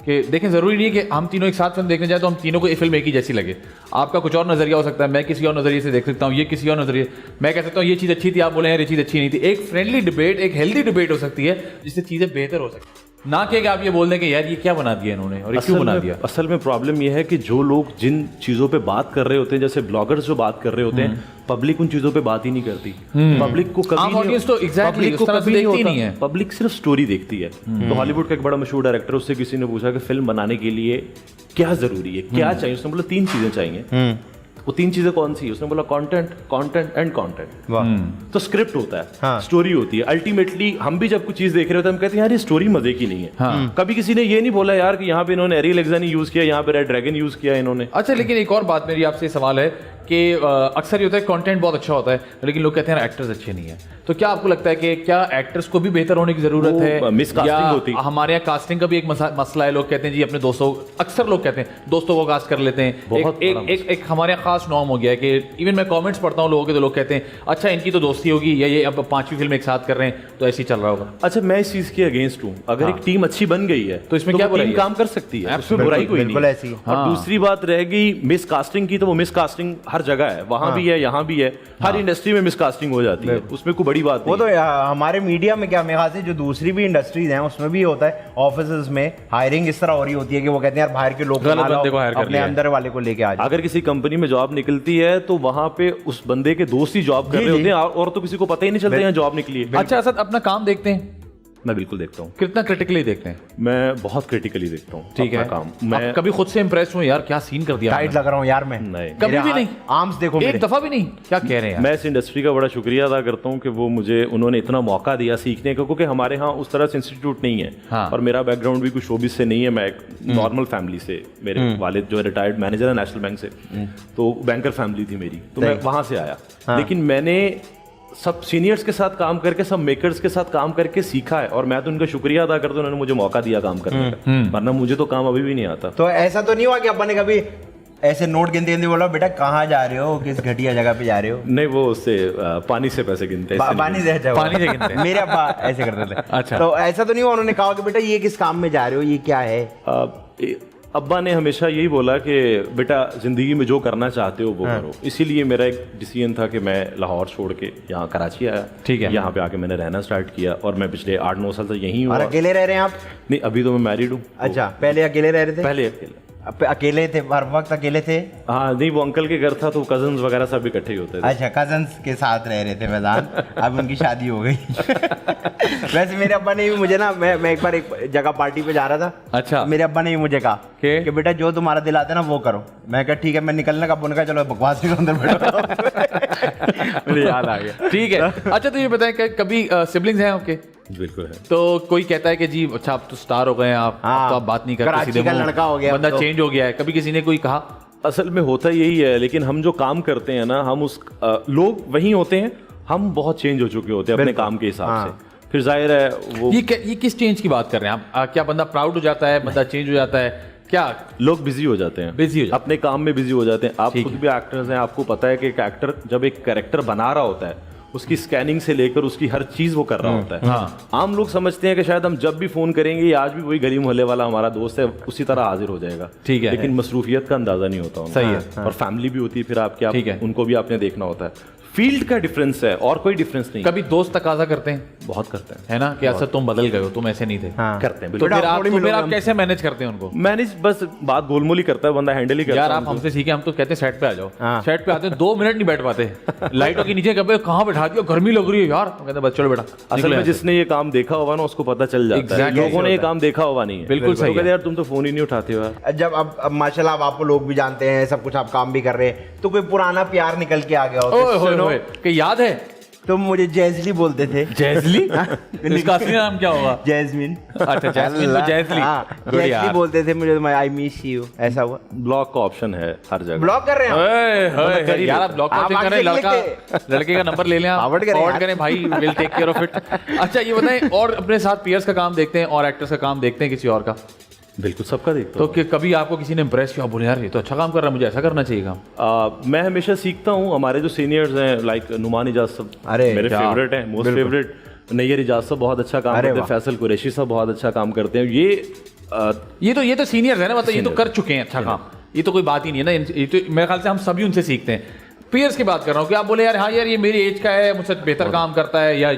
कि देखें। जरूरी नहीं है कि हम तीनों एक साथ फिल्म देखने जाए तो हम तीनों को ये फिल्म एक ही जैसी लगे। आपका कुछ और नजरिया हो सकता है, मैं किसी और नजरिए से देख सकता हूँ, ये किसी और नजरिए, मैं कह सकता हूँ ये चीज़ अच्छी थी, आप बोले ये चीज़ अच्छी नहीं थी। एक फ्रेंडली डिबेट, एक हेल्दी डिबेट हो सकती है जिससे चीज़ें बेहतर हो सकती है, ना कि आप ये बोल दें कि यार ये क्या बना दिया इन्होंने और ये क्यों बना दिया। असल में प्रॉब्लम ये है कि जो लोग जिन चीजों पे बात कर रहे होते हैं, जैसे ब्लॉगर्स जो बात कर रहे होते हैं, पब्लिक उन चीजों पे बात ही नहीं करती। पब्लिक को कभी आम audience तो exactly पब्लिक को उस तरह से कभी देखती ही होता। नहीं है। पब्लिक सिर्फ स्टोरी देखती है। तो हॉलीवुड का एक बड़ा मशहूर डायरेक्टर, उससे किसी ने पूछा कि फिल्म बनाने के लिए क्या जरूरी है, क्या चाहिए? उसने बोला 3 चीजें चाहिए। वो 3 चीजें कौन सी? उसने बोला कंटेंट, कंटेंट एंड कंटेंट। तो स्क्रिप्ट होता है, स्टोरी होती है। अल्टीमेटली हम भी जब कुछ चीज देख रहे होते हैं, हम कहते हैं यार ये स्टोरी मजे की नहीं है। कभी किसी ने ये नहीं बोला यार कि यहाँ पे इन्होंने एरियल एलेक्जेंडर यूज किया, यहाँ पे रेड ड्रैगन यूज किया इन्होंने। अच्छा, लेकिन एक और बात मेरी आपसे सवाल है कि अक्सर ये होता है कंटेंट बहुत अच्छा होता है लेकिन लोग कहते हैं एक्टर्स अच्छे नहीं है। तो क्या आपको लगता है कि क्या एक्टर्स को भी बेहतर होने की जरूरत है? मिसकास्टिंग होती है। हमारे यहाँ कास्टिंग का भी एक मसला है। लोग कहते हैं जी अपने दोस्तों, अक्सर लोग कहते हैं दोस्तों को कास्ट कर लेते हैं। एक हमारे यहाँ खास नॉर्म हो गया है कि इवन मैं कमेंट्स पढ़ता हूँ लोगों के, तो लोग कहते हैं अच्छा इनकी तो दोस्ती होगी या ये अब 5वीं फिल्म एक साथ कर रहे हैं तो ऐसे ही चल रहा होगा। अच्छा, मैं इस चीज के अगेंस्ट हूँ। अगर एक टीम अच्छी बन गई है तो इसमें क्या बुराई है? काम कर सकती है, उसमें बुराई कोई नहीं है। और दूसरी बात रहेगी मिसकास्टिंग की, तो वो मिसकास्टिंग हर जगह है, वहां भी है, यहाँ भी है। हर इंडस्ट्री में मिसकास्टिंग हो जाती है, उसमें कोई बड़ी बात नहीं। वो तो हमारे मीडिया में क्या, मेरे ख्याल से जो दूसरी भी इंडस्ट्रीज हैं उसमें भी होता है। ऑफिसेज में हायरिंग इस तरह हो रही होती है कि वो कहते हैं यार बाहर के लोग अपने अंदर वाले को लेके आ जाए। अगर किसी कंपनी में जॉब निकलती है तो वहां पे उस बंदे के दोस्त ही जॉब कर रहे होते हैं, और तो किसी को पता ही नहीं चलता यहाँ जॉब निकली है। अच्छा असद, अपना काम देखते हैं? मैं बिल्कुल देखता हूँ। कितना क्रिटिकली देखते हैं? मैं बहुत क्रिटिकली देखता हूँ। ठीक है, काम मैं कभी खुद से इंप्रेस हूँ यार क्या सीन कर दिया, टाइट लग रहा हूँ यार मैं। नहीं, कभी भी नहीं। आर्म्स देखो, एक दफा भी नहीं। क्या कह रहे हैं? मैं इस इंडस्ट्री का बड़ा शुक्रिया अदा करता हूँ कि वो मुझे उन्होंने इतना मौका दिया सीखने का, क्योंकि हमारे यहाँ उस तरह से इंस्टीट्यूट नहीं है। हाँ। और मेरा बैकग्राउंड भी कुछ शोबिस से नहीं है। मैं एक नॉर्मल फैमिली से, मेरे वालिद जो है रिटायर्ड मैनेजर है नेशनल बैंक से, तो बैंकर फैमिली थी मेरी, तो मैं वहां से आया। लेकिन मैंने सब सीनियर्स के साथ काम करके, सब मेकर्स के साथ काम करके सीखा है, और मैं तो उनका शुक्रिया अदा करता हूँ, उन्होंने मुझे मौका दिया काम करने का, वरना मुझे तो काम अभी भी नहीं आता। तो ऐसा तो नहीं हुआ कि अपन ने कभी ऐसे नोट गिनते गिनते बोला बेटा कहाँ जा रहे हो, किस घटिया जगह पे जा रहे हो? नहीं, वो उससे पानी से पैसे गिनते हैं। पानी से गिनते हैं। मेरे अब्बा ऐसे करते थे। अच्छा, तो ऐसा तो नहीं हुआ उन्होंने कहा कि बेटा ये किस काम में जा रहे हो, ये क्या है? अब्बा ने हमेशा यही बोला कि बेटा जिंदगी में जो करना चाहते हो वो करो। इसीलिए मेरा एक डिसीजन था कि मैं लाहौर छोड़ के यहाँ कराची आया। ठीक है। यहाँ पे आके मैंने रहना स्टार्ट किया, और मैं पिछले 8-9 साल तक यहीं हूँ। और अकेले रह रहे हैं आप? नहीं, अभी तो मैं मैरिड हूँ। अच्छा, पहले अकेले रह रहे थे? पहले अकेले। अकेले थे, हर वक्त अकेले थे? हाँ, नहीं, वो अंकल के घर था तो कजन्स वगैरह सब इकट्ठे ही होते थे। अच्छा, कजन्स के साथ रह रहे थे मैदान। अब उनकी शादी हो गई। वैसे मेरे अब्बा ने भी मुझे ना, मैं एक बार एक जगह पार्टी पे जा रहा था। अच्छा, मेरे अब्बा ने भी मुझे कहा कि बेटा जो तुम्हारा दिल आता है ना वो करो। मैं कहा ठीक है। मैं निकलने का उन्होंने कहा चलो बकवास के अंदर बैठो। मुझे याद आ गया। ठीक है। अच्छा, तो ये बताएं कि कभी सिबलिंग्स हैं आपके? बिल्कुल है। तो कोई कहता है कि जी अच्छा आप तो स्टार हो गए हैं, आप हाँ, तो आप बात नहीं करते, कराची का लड़का हो गया, बंदा तो चेंज हो गया है, कभी किसी ने कोई कहा? असल में होता यही है, लेकिन हम जो काम करते हैं ना, हम उस लोग वही होते हैं, हम बहुत चेंज हो चुके होते हैं अपने काम के हिसाब से। फिर जाहिर है वो ये किस चेंज की बात कर रहे हैं आप? क्या बंदा प्राउड हो जाता है, बंदा चेंज हो जाता है, क्या? लोग बिजी हो जाते हैं, अपने काम में बिजी हो जाते हैं। आप खुद भी एक्टर्स हैं, आपको पता है कि एक एक्टर जब एक कैरेक्टर बना रहा होता है, उसकी स्कैनिंग से लेकर उसकी हर चीज वो कर रहा होता है। हाँ। आम लोग समझते हैं कि शायद हम जब भी फोन करेंगे, आज भी वही गली मोहल्ले वाला हमारा दोस्त है, उसी तरह हाजिर हो जाएगा। ठीक है, लेकिन मसरूफियत का अंदाजा नहीं होता उनको। सही है। और फैमिली भी होती है फिर आपके, उनको भी आपने देखना होता है। फील्ड का डिफरेंस है और कोई डिफरेंस नहीं। कभी दोस्त तकाजा करते हैं? बहुत करते हैं, है ना, कि ऐसा तुम बदल गए हो, तुम ऐसे नहीं थे। हाँ। करते हैं। तो फिर आप कैसे मैनेज करते हैं उनको? मैनेज बस बात गोलमोल ही करता है बंदा, हैंडल ही करता है। यार आप हमसे सीखे, हम तो कहते हैं सेट पे आ जाओ। सेट पे आते हैं 2 मिनट नहीं बैठ पाते, लाइटों के नीचे कभी कहाँ बैठा दिया, गर्मी लग रही है यार, कहते हैं बस चलो बेटा। असल में जिसने ये काम देखा होगा ना उसको पता चल जाता है, लोगों ने ये काम देखा होगा नहीं है। बिल्कुल सही है। यार तुम तो फोन ही नहीं उठाते हो यार। जब अब माशाल्लाह आपको लोग भी जानते हैं, सब कुछ आप काम भी कर रहे हैं, तो कोई पुराना प्यार निकल के आ गया हो कि याद है तो मुझे जैजली बोलते थे। जैजली? इसका असली नाम क्या होगा? जैस्मिन। अच्छा, जैस्मिन को जैजली। जैस्ली बोलते थे मुझे, आई मिस यू, ऐसा हुआ। ब्लॉक का ऑप्शन है हर जगह। ब्लॉक कर रहे हैं यार, आप ब्लॉक कर रहे हैं, लड़के का नंबर ले लें, फॉरवर्ड करें भाई, will take care of it. अच्छा, ये बताएं, और अपने साथ पीयर्स का काम देखते हैं और एक्टर्स का काम देखते हैं किसी और का? बिल्कुल सबका देखता तो कभी आपको किसी ने इम्प्रेस किया, बोले यार ये तो अच्छा काम कर रहा है, मुझे ऐसा करना चाहिए काम? मैं हमेशा सीखता हूँ। हमारे जो सीनियर्स हैं लाइक नुमान इजाज साहब, अरे मेरे फेवरेट हैं, मोस्ट फेवरेट। नैयर इजाज साहब बहुत अच्छा काम करते हैं, फैसल कुरैशी साहब बहुत अच्छा काम करते हैं। ये तो सीनियर्स है ना, मतलब ये तो कर चुके हैं अच्छा काम, ये तो कोई बात ही नहीं है ना। ये तो मेरे ख्याल से हम सभी उनसे सीखते हैं। पीयर्स की बात कर रहा हूँ कि आप बोले यार हाँ यार ये मेरी एज का है, मुझसे बेहतर काम करता है, या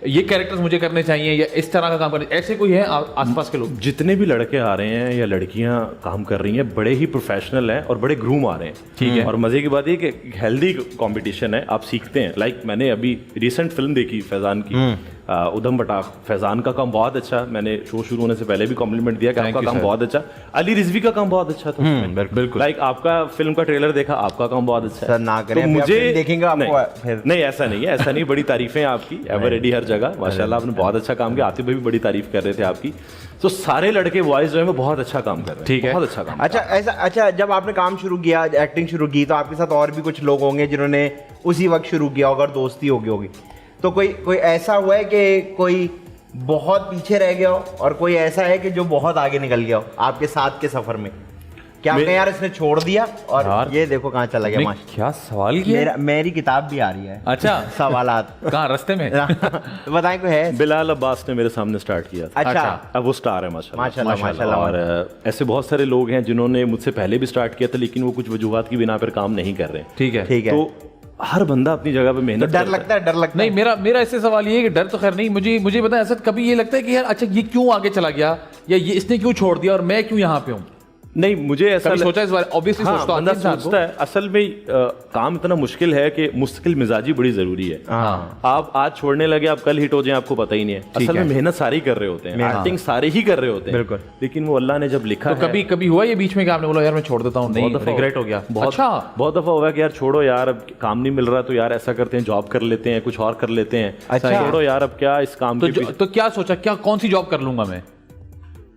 ये कैरेक्टर्स मुझे करने चाहिए, या इस तरह का काम करने, ऐसे कोई है आसपास के लोग? जितने भी लड़के आ रहे हैं या लड़कियां काम कर रही हैं, बड़े ही प्रोफेशनल हैं और बड़े ग्रूम आ रहे हैं। ठीक है। और मजे की बात ये कि हेल्दी कंपटीशन है, आप सीखते हैं। लाइक मैंने अभी रिसेंट फिल्म देखी फैजान की, उधम बटाख। फैजान का काम बहुत अच्छा, मैंने शो शुरू होने से पहले भी कॉम्प्लीमेंट दिया कि आपका काम बहुत अच्छा। अली रिजवी का काम बहुत अच्छा था, बिल्कुल। लाइक आपका फिल्म का ट्रेलर देखा, आपका काम बहुत अच्छा है। सर ना करें, तो अभी मुझे आप देखेंगे आपको फिर। नहीं ऐसा नहीं है, ऐसा नहीं। बड़ी तारीफें आपकी, एवर रेडी हर जगह, माशाल्लाह आपने बहुत अच्छा काम किया। आतिफ भाई भी बड़ी तारीफ कर रहे थे आपकी। तो सारे लड़के वॉइस जो है वो बहुत अच्छा काम कर रहे हैं। ठीक है, बहुत अच्छा काम। अच्छा, जब आपने काम शुरू किया, एक्टिंग शुरू की, तो आपके साथ और भी कुछ लोग होंगे जिन्होंने उसी वक्त शुरू किया होगा, दोस्ती होगी। तो कोई ऐसा हुआ है कि कोई बहुत पीछे रह गया हो, और कोई ऐसा है कि जो बहुत आगे निकल गया हो आपके साथ के सफर में? क्या आपने यार इसने छोड़ दिया और ये देखो कहाँ चला गया? माशाल्लाह। क्या सवाल किया? मेरी किताब भी आ रही है। अच्छा, सवालात कहाँ, रास्ते में? तो बताएं कोई है? बिलाल अब्बास ने मेरे सामने स्टार्ट किया था। अच्छा। अब वो स्टार है माशाल्लाह। माशाल्लाह। और ऐसे बहुत सारे लोग हैं जिन्होंने मुझसे पहले भी स्टार्ट किया था, लेकिन वो कुछ वजूहात की बिना पर काम नहीं कर रहे। ठीक है। तो हर बंदा अपनी जगह पे मेहनत डर लगता है, डर लगता नहीं, मेरा ऐसे सवाल ये है कि डर तो खैर नहीं, मुझे पता है असद, कभी ये लगता है कि यार अच्छा ये क्यों आगे चला गया, या ये इसने क्यों छोड़ दिया और मैं क्यों यहाँ पे हूँ? नहीं, मुझे ऐसा सोचा इस बार? ऑब्वियसली हाँ, सोचता बंदा सोचता है। असल में काम इतना मुश्किल है कि मुस्तकिल मिजाजी बड़ी जरूरी है। आप आज छोड़ने लगे, आप कल हिट हो जाए, आपको पता ही नहीं है। असल में मेहनत सारे ही कर रहे होते हैं, एक्टिंग सारे ही कर रहे होते हैं, बिल्कुल। लेकिन वो अल्लाह ने जब लिखा तो कभी हुआ ये बीच में कि आपने बोला यार मैं छोड़ देता हूँ, नहीं रिग्रेट हो गया? बहुत दफा हुआ कि यार छोड़ो यार, अब काम नहीं मिल रहा तो यार ऐसा करते हैं, जॉब कर लेते हैं, कुछ और कर लेते हैं। अच्छा। छोड़ो यार, अब क्या इस काम तो क्या सोचा, क्या कौन सी जॉब कर लूंगा मैं?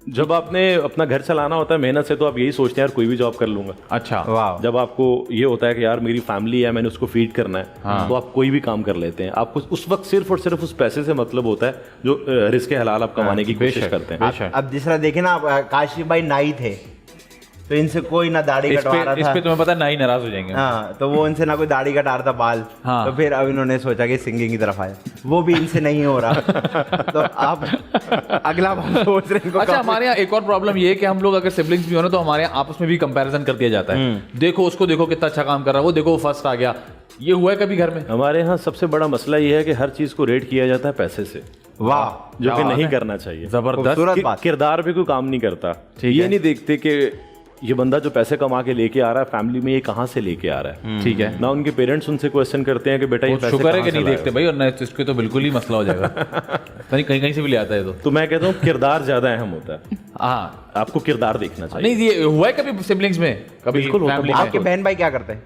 जब आपने अपना घर चलाना होता है मेहनत से, तो आप यही सोचते हैं यार कोई भी जॉब कर लूंगा। अच्छा। वाह। जब आपको ये होता है कि यार मेरी फैमिली है, मैंने उसको फीड करना है, तो आप कोई भी काम कर लेते हैं। आपको उस वक्त सिर्फ और सिर्फ उस पैसे से मतलब होता है जो रिस्क हलाल आप कमाने की कोशिश करते हैं। अब जिस तरह देखे ना, काशिफ भाई नाई थे, तो इनसे कोई ना दाढ़ी कटवा रहा था। इस पे तुम्हें पता है, नहीं नाराज हो जाएंगे। हाँ, तो वो इनसे ना कोई दाढ़ी कटा रहा था, बाल। हाँ। तो फिर अब इन्होंने सोचा कि सिंगिंग की तरफ आए, वो भी इनसे नहीं हो रहा। तो आप अगला सोच रहे हैं। अच्छा, हमारे यहाँ एक और प्रॉब्लम ये है कि हम लोग अगर सिबलिंग्स भी हो ना, तो हमारे यहाँ आपस में भी कंपैरिजन कर दिया जाता है। देखो उसको, देखो कितना अच्छा काम कर रहा है, वो देखो वो फर्स्ट आ गया। ये हुआ है कभी घर में? हमारे यहाँ सबसे बड़ा मसला ये है कि हर चीज को रेट किया जाता है पैसे से। वाह, जो कि नहीं करना चाहिए। जबरदस्त। किरदार भी कोई काम नहीं करता। ये नहीं देखते कि ये बंदा जो पैसे कमा के लेके आ रहा है फैमिली में, ये कहाँ से लेके आ रहा है। ठीक है ना उनके पेरेंट्स उनसे क्वेश्चन करते हैं कि बेटा ये पैसे शुक्र है कि नहीं देखते भाई, और इसके तो बिल्कुल ही मसला हो जाएगा। कहीं से भी ले आता है तो मैं कहता हूँ किरदार ज्यादा अहम होता है। हाँ, आपको किरदार देखना चाहिए। नहीं ये हुआ है कभी सिबलिंग्स में? कभी बिल्कुल होता है। फैमिली में? आपके बहन भाई क्या करते हैं?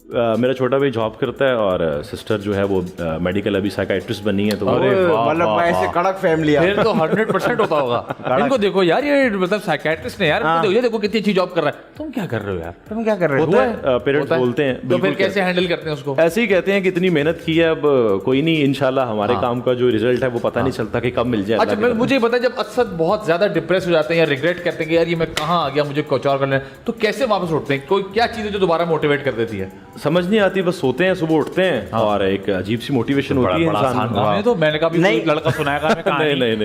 मेरा छोटा भाई जॉब करता है और सिस्टर जो है वो मेडिकल अभी साइकाइट्रिस्ट बनी है। तो मतलब ऐसे कड़क फैमिली है। फिर तो 100% होता होगा। इनको देखो यार, ये मतलब साइकियाट्रिस्ट ने यार, ये देखो कितनी अच्छी जॉब कर रहा है, तुम क्या कर रहे हो यार, तुम क्या कर रहे हो? पेरेंट्स बोलते हैं। तो फिर कैसे हैंडल करते हैं उसको? ऐसे ही कहते हैं कि इतनी मेहनत की है, अब कोई नहीं, इंशाल्लाह हमारे काम का जो रिजल्ट है वो पता नहीं चलता कि कब मिल जाए। अच्छा, मुझे पता है जब अक्सर बहुत ज्यादा डिप्रेस हो जाते हैं या रिग्रेट करते हैं कि यार ये मैं कहाँ आ गया, मुझे कुछ और करना है, तो कैसे वापस उठते हैं? कोई क्या चीज है जो दोबारा मोटिवेट कर देती है? समझ नहीं आती, बस सोते हैं, सुबह उठते हैं और एक अजीब सी मोटिवेशन होती है इंसान। तो मैंने कहा नहीं, लड़का सुनाएगा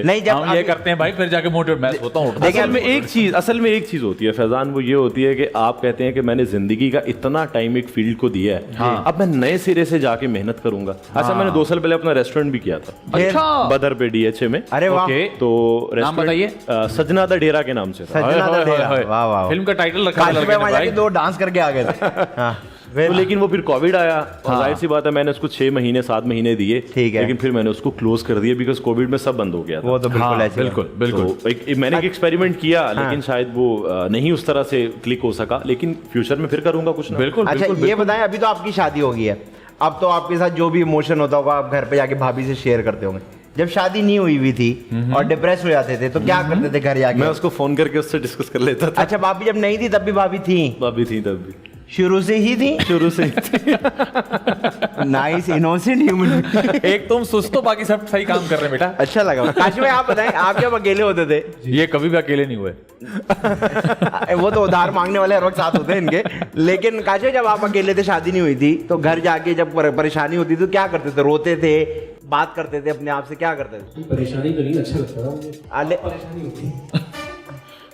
नहीं, जब हम ये करते हैं भाई, फिर जाके मोटिवेट मैं सोता हूँ। असल में एक चीज होती है फैजान, वो ये होती है कि आप कहते हैं कि मैंने जिंदगी का इतना टाइम एक फील्ड को दिया है, अब मैं नए सिरे से जाके मेहनत करूंगा। अच्छा, मैंने 2 साल पहले अपना रेस्टोरेंट भी किया था। अच्छा, बदर पे DHA में। अरे वाह। तो नाम बताइए। सजना दा डेरा के नाम से था। वाह वाह, फिल्म का टाइटल रखा है, 2 डांस करके आ गए थे। लेकिन वो फिर कोविड आया, और जाहिर सी बात है मैंने उसको 6 महीने 7 महीने दिए, ठीक है, लेकिन फिर मैंने उसको क्लोज कर दिया बिकॉज कोविड में सब बंद हो गया था। वो तो बिल्कुल ऐसे बिल्कुल तो मैंने एक एक्सपेरिमेंट किया, लेकिन शायद वो नहीं उस तरह से क्लिक हो सका, लेकिन फ्यूचर में फिर करूंगा कुछ ना। बिल्कुल। अच्छा, ये बताएं, अभी तो आपकी शादी हो गई है, अब तो आपके साथ जो भी इमोशन होता होगा आप घर पे जाके भाभी से शेयर करते होंगे। जब शादी नहीं हुई हुई थी और डिप्रेस हो जाते थे तो क्या करते थे घर जाके? मैं उसको फोन करके उससे डिस्कस कर लेता था। अच्छा, भाभी जब नहीं थी तब भी भाभी थी? भाभी थी तब भी, शुरू से ही थी? शुरू से ही थी। Nice innocent human. एक तुम सुस्त हो, बाकी सब सही काम कर रहे हैं बेटा। अच्छा लगा। काशी भाई आप बताएं, आप जब अकेले होते थे? ये कभी भी अकेले नहीं हुए। वो तो उधार मांगने वाले हर वक्त साथ होते हैं इनके। लेकिन काशी जब आप अकेले थे, शादी नहीं हुई थी, तो घर जाके जब परेशानी होती थी तो क्या करते थे? रोते थे, बात करते थे अपने आप से, क्या करते थे? परेशानी तो नहीं, अच्छा लगता था मुझे। परेशानी होती